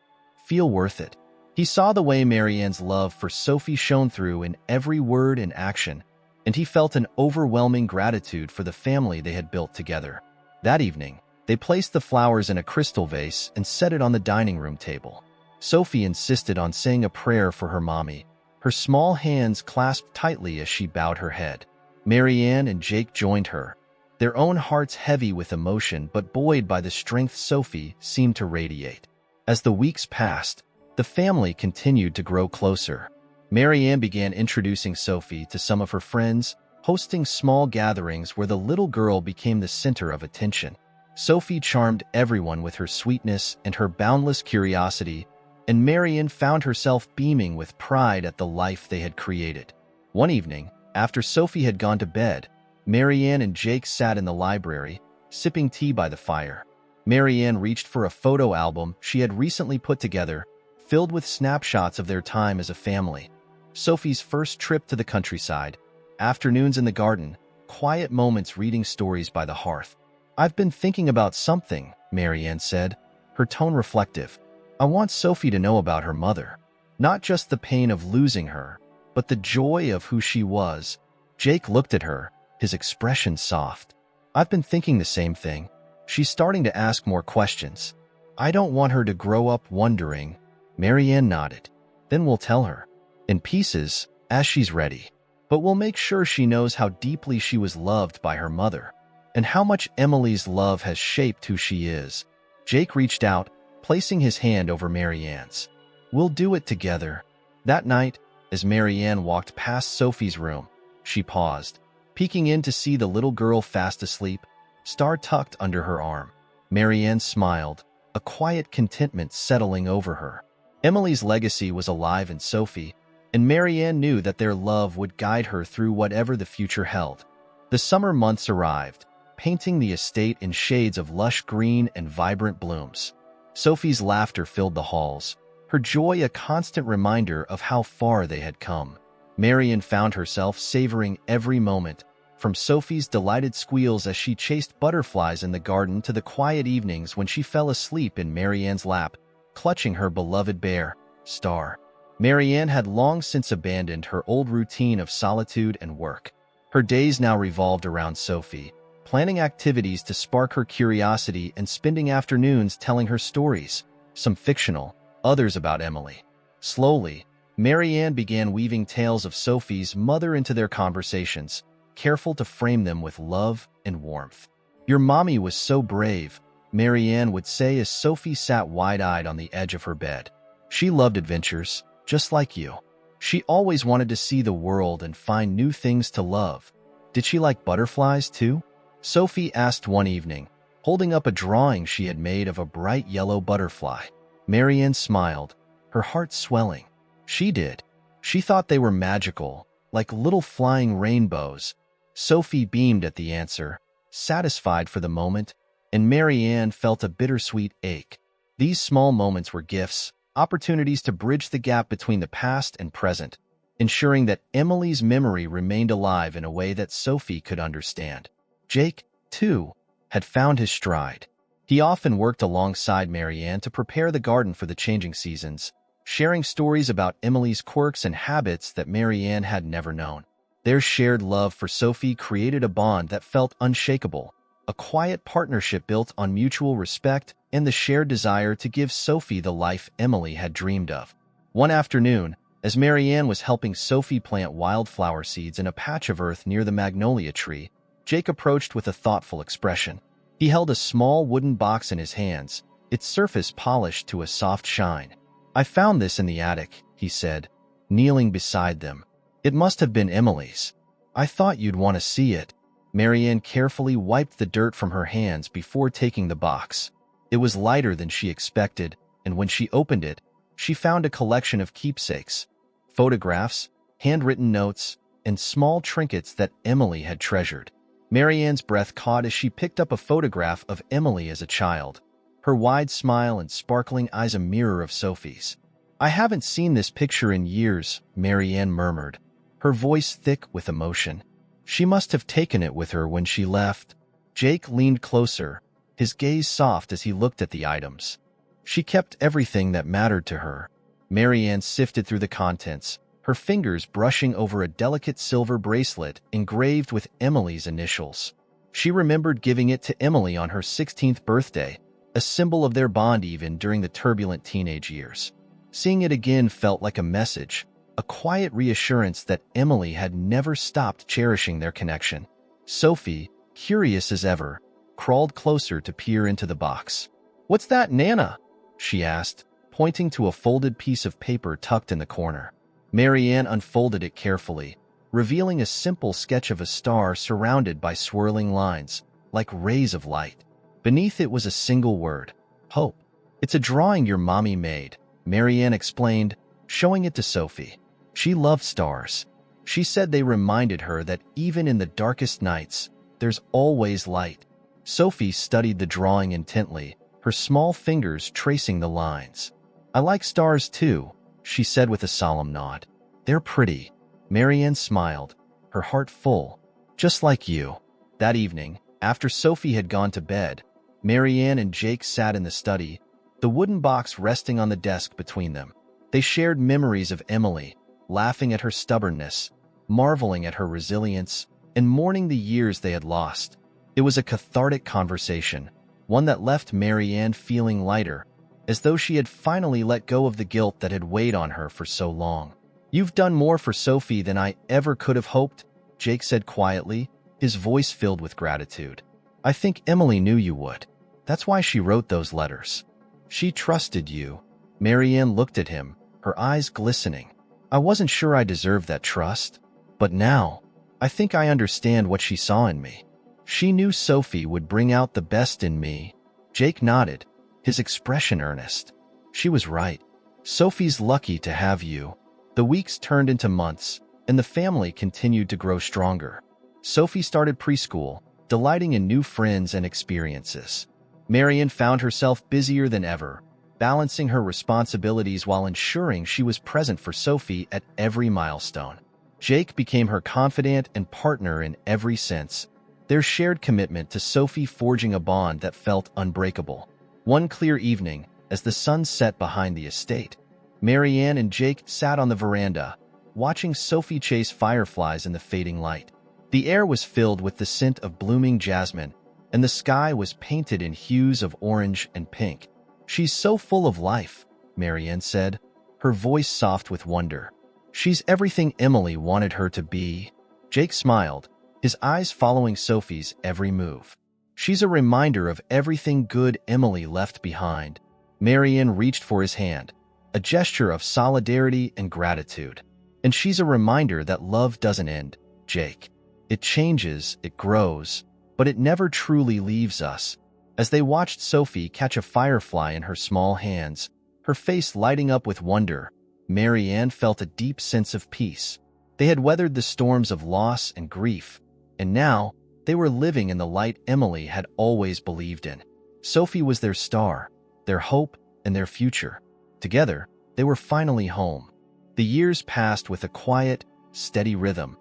feel worth it. He saw the way Marianne's love for Sophie shone through in every word and action, and he felt an overwhelming gratitude for the family they had built together. That evening, they placed the flowers in a crystal vase and set it on the dining room table. Sophie insisted on saying a prayer for her mommy, her her small hands clasped tightly as she bowed her head. Marianne and Jake joined her, their own hearts heavy with emotion but buoyed by the strength Sophie seemed to radiate. As the weeks passed, the family continued to grow closer. Marianne began introducing Sophie to some of her friends, hosting small gatherings where the little girl became the center of attention. Sophie charmed everyone with her sweetness and her boundless curiosity, and Marianne found herself beaming with pride at the life they had created. One evening, after Sophie had gone to bed, Marianne and Jake sat in the library, sipping tea by the fire. Marianne reached for a photo album she had recently put together, filled with snapshots of their time as a family. Sophie's first trip to the countryside, afternoons in the garden, quiet moments reading stories by the hearth. "I've been thinking about something," Marianne said, her tone reflective. "I want Sophie to know about her mother. Not just the pain of losing her, but the joy of who she was." Jake looked at her, his expression soft. "I've been thinking the same thing. She's starting to ask more questions. I don't want her to grow up wondering." Marianne nodded. "Then we'll tell her. In pieces, as she's ready. But we'll make sure she knows how deeply she was loved by her mother, and how much Emily's love has shaped who she is." Jake reached out, placing his hand over Marianne's. "We'll do it together." That night, as Marianne walked past Sophie's room, she paused, peeking in to see the little girl fast asleep, star tucked under her arm. Marianne smiled, a quiet contentment settling over her. Emily's legacy was alive in Sophie, and Marianne knew that their love would guide her through whatever the future held. The summer months arrived, painting the estate in shades of lush green and vibrant blooms. Sophie's laughter filled the halls, her joy a constant reminder of how far they had come. Marianne found herself savoring every moment, from Sophie's delighted squeals as she chased butterflies in the garden to the quiet evenings when she fell asleep in Marianne's lap, clutching her beloved bear, Star. Marianne had long since abandoned her old routine of solitude and work. Her days now revolved around Sophie, planning activities to spark her curiosity and spending afternoons telling her stories, some fictional, others about Emily. Slowly, Marianne began weaving tales of Sophie's mother into their conversations, careful to frame them with love and warmth. "Your mommy was so brave," Marianne would say as Sophie sat wide-eyed on the edge of her bed. "She loved adventures, just like you. She always wanted to see the world and find new things to love." "Did she like butterflies, too?" Sophie asked one evening, holding up a drawing she had made of a bright yellow butterfly. Marianne smiled, her heart swelling. She did. She thought they were magical, like little flying rainbows. Sophie beamed at the answer, satisfied for the moment, and Marianne felt a bittersweet ache. These small moments were gifts, opportunities to bridge the gap between the past and present, ensuring that Emily's memory remained alive in a way that Sophie could understand. Jake, too, had found his stride. He often worked alongside Marianne to prepare the garden for the changing seasons, sharing stories about Emily's quirks and habits that Marianne had never known. Their shared love for Sophie created a bond that felt unshakable, a quiet partnership built on mutual respect and the shared desire to give Sophie the life Emily had dreamed of. One afternoon, as Marianne was helping Sophie plant wildflower seeds in a patch of earth near the magnolia tree, Jake approached with a thoughtful expression. He held a small wooden box in his hands, its surface polished to a soft shine. "I found this in the attic," he said, kneeling beside them. "It must have been Emily's. I thought you'd want to see it." Marianne carefully wiped the dirt from her hands before taking the box. It was lighter than she expected, and when she opened it, she found a collection of keepsakes, photographs, handwritten notes, and small trinkets that Emily had treasured. Marianne's breath caught as she picked up a photograph of Emily as a child, her wide smile and sparkling eyes a mirror of Sophie's. "I haven't seen this picture in years," Marianne murmured, her voice thick with emotion. "She must have taken it with her when she left." Jake leaned closer, his gaze soft as he looked at the items. "She kept everything that mattered to her." Marianne sifted through the contents, her fingers brushing over a delicate silver bracelet engraved with Emily's initials. She remembered giving it to Emily on her 16th birthday, a symbol of their bond even during the turbulent teenage years. Seeing it again felt like a message, a quiet reassurance that Emily had never stopped cherishing their connection. Sophie, curious as ever, crawled closer to peer into the box. "What's that, Nana?" she asked, pointing to a folded piece of paper tucked in the corner. Marianne unfolded it carefully, revealing a simple sketch of a star surrounded by swirling lines, like rays of light. Beneath it was a single word: hope. "It's a drawing your mommy made," Marianne explained, showing it to Sophie. She loved stars. She said they reminded her that even in the darkest nights, there's always light. Sophie studied the drawing intently, her small fingers tracing the lines. "I like stars too," she said with a solemn nod. "They're pretty." Marianne smiled, her heart full. "Just like you." That evening, after Sophie had gone to bed, Marianne and Jake sat in the study, the wooden box resting on the desk between them. They shared memories of Emily, laughing at her stubbornness, marveling at her resilience, and mourning the years they had lost. It was a cathartic conversation, one that left Marianne feeling lighter, as though she had finally let go of the guilt that had weighed on her for so long. "You've done more for Sophie than I ever could have hoped," Jake said quietly, his voice filled with gratitude. "I think Emily knew you would. That's why she wrote those letters. She trusted you." Marianne looked at him, her eyes glistening. "I wasn't sure I deserved that trust, but now, I think I understand what she saw in me. She knew Sophie would bring out the best in me." Jake nodded, his expression earnest. "She was right. Sophie's lucky to have you." The weeks turned into months, and the family continued to grow stronger. Sophie started preschool, delighting in new friends and experiences. Marianne found herself busier than ever, balancing her responsibilities while ensuring she was present for Sophie at every milestone. Jake became her confidant and partner in every sense, their shared commitment to Sophie forging a bond that felt unbreakable. One clear evening, as the sun set behind the estate, Marianne and Jake sat on the veranda, watching Sophie chase fireflies in the fading light. The air was filled with the scent of blooming jasmine, and the sky was painted in hues of orange and pink. "She's so full of life," Marianne said, her voice soft with wonder. "She's everything Emily wanted her to be." Jake smiled, his eyes following Sophie's every move. "She's a reminder of everything good Emily left behind." Marianne reached for his hand, a gesture of solidarity and gratitude. "And she's a reminder that love doesn't end, Jake. It changes, it grows, but it never truly leaves us." As they watched Sophie catch a firefly in her small hands, her face lighting up with wonder, Marianne felt a deep sense of peace. They had weathered the storms of loss and grief, and now they were living in the light Emily had always believed in. Sophie was their star, their hope, and their future. Together, they were finally home. The years passed with a quiet, steady rhythm,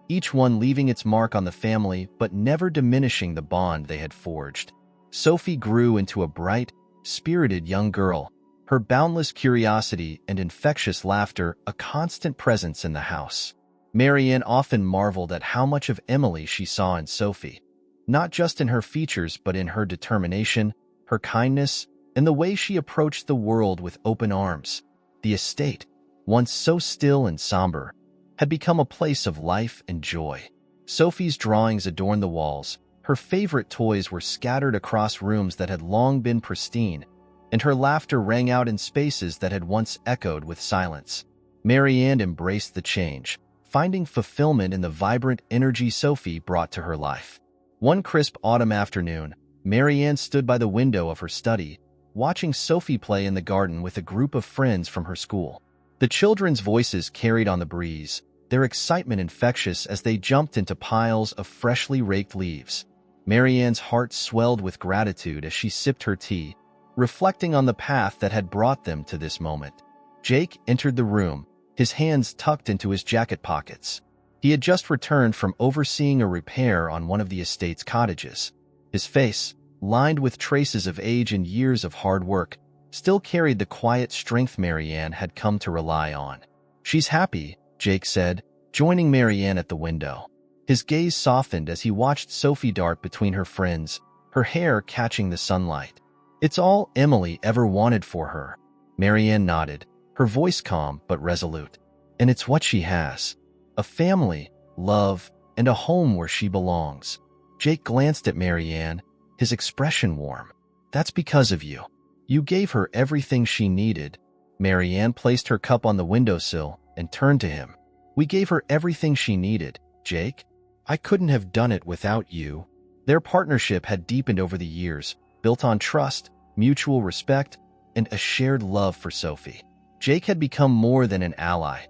each one leaving its mark on the family but never diminishing the bond they had forged. Sophie grew into a bright, spirited young girl, her boundless curiosity and infectious laughter a constant presence in the house. Marianne often marveled at how much of Emily she saw in Sophie, not just in her features but in her determination, her kindness, and the way she approached the world with open arms. The estate, once so still and somber, had become a place of life and joy. Sophie's drawings adorned the walls, her favorite toys were scattered across rooms that had long been pristine, and her laughter rang out in spaces that had once echoed with silence. Marianne embraced the change, finding fulfillment in the vibrant energy Sophie brought to her life. One crisp autumn afternoon, Marianne stood by the window of her study, watching Sophie play in the garden with a group of friends from her school. The children's voices carried on the breeze, their excitement infectious as they jumped into piles of freshly raked leaves. Marianne's heart swelled with gratitude as she sipped her tea, reflecting on the path that had brought them to this moment. Jake entered the room, his hands tucked into his jacket pockets. He had just returned from overseeing a repair on one of the estate's cottages. His face, lined with traces of age and years of hard work, still carried the quiet strength Marianne had come to rely on. "She's happy," Jake said, joining Marianne at the window. His gaze softened as he watched Sophie dart between her friends, her hair catching the sunlight. "It's all Emily ever wanted for her." Marianne nodded, her voice calm but resolute. And it's what she has. A family, love, and a home where she belongs. Jake glanced at Marianne, his expression warm. That's because of you. You gave her everything she needed. Marianne placed her cup on the windowsill and turned to him. We gave her everything she needed, Jake. I couldn't have done it without you. Their partnership had deepened over the years, built on trust, mutual respect, and a shared love for Sophie. Jake had become more than an ally.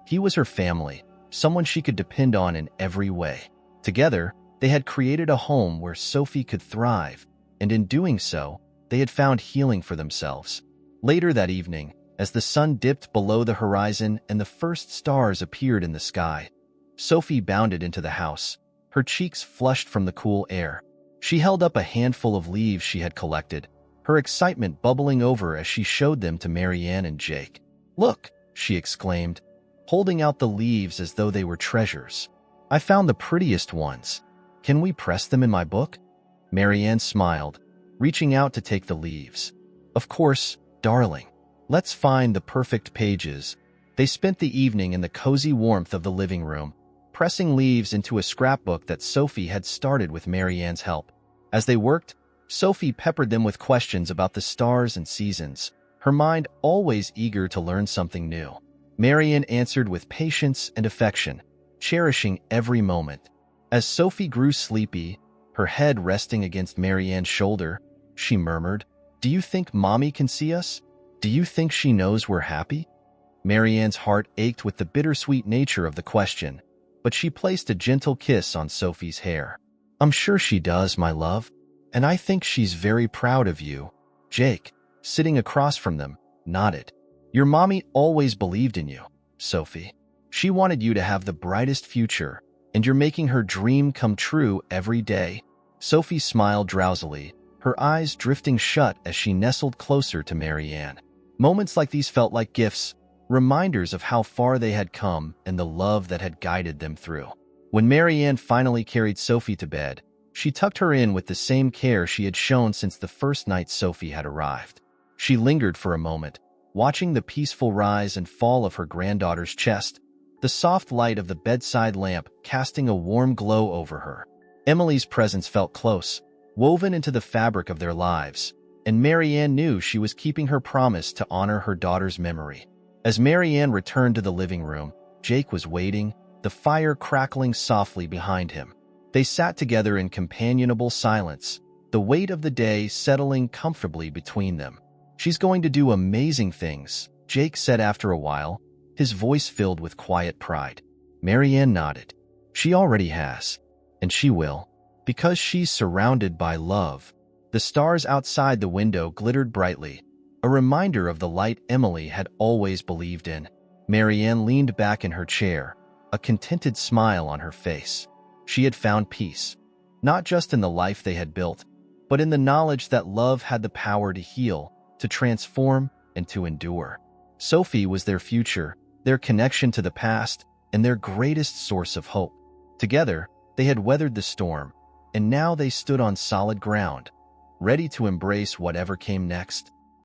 He was her family, someone she could depend on in every way. Together, they had created a home where Sophie could thrive, and in doing so, they had found healing for themselves. Later that evening, as the sun dipped below the horizon and the first stars appeared in the sky, Sophie bounded into the house, her cheeks flushed from the cool air. She held up a handful of leaves she had collected, her excitement bubbling over as she showed them to Marianne and Jake. "Look," she exclaimed, holding out the leaves as though they were treasures. "I found the prettiest ones. Can we press them in my book?" Marianne smiled, reaching out to take the leaves. "Of course, darling. Let's find the perfect pages." They spent the evening in the cozy warmth of the living room, pressing leaves into a scrapbook that Sophie had started with Marianne's help. As they worked, Sophie peppered them with questions about the stars and seasons, her mind always eager to learn something new. Marianne answered with patience and affection, cherishing every moment. As Sophie grew sleepy, her head resting against Marianne's shoulder, she murmured, "Do you think Mommy can see us? Do you think she knows we're happy?" Marianne's heart ached with the bittersweet nature of the question, but she placed a gentle kiss on Sophie's hair. "I'm sure she does, my love, and I think she's very proud of you." Jake, sitting across from them, nodded. "Your mommy always believed in you, Sophie. She wanted you to have the brightest future, and you're making her dream come true every day." Sophie smiled drowsily, her eyes drifting shut as she nestled closer to Marianne. Moments like these felt like gifts, reminders of how far they had come and the love that had guided them through. When Marianne finally carried Sophie to bed, she tucked her in with the same care she had shown since the first night Sophie had arrived. She lingered for a moment, watching the peaceful rise and fall of her granddaughter's chest, the soft light of the bedside lamp casting a warm glow over her. Emily's presence felt close, woven into the fabric of their lives, and Marianne knew she was keeping her promise to honor her daughter's memory. As Marianne returned to the living room, Jake was waiting, the fire crackling softly behind him. They sat together in companionable silence, the weight of the day settling comfortably between them. "She's going to do amazing things," Jake said after a while, his voice filled with quiet pride. Marianne nodded. "She already has, and she will, because she's surrounded by love." The stars outside the window glittered brightly, a reminder of the light Emily had always believed in. Marianne leaned back in her chair, a contented smile on her face. She had found peace, not just in the life they had built, but in the knowledge that love had the power to heal, to transform, and to endure. Sophie was their future, their connection to the past, and their greatest source of hope. Together, they had weathered the storm, and now they stood on solid ground, ready to embrace whatever came next.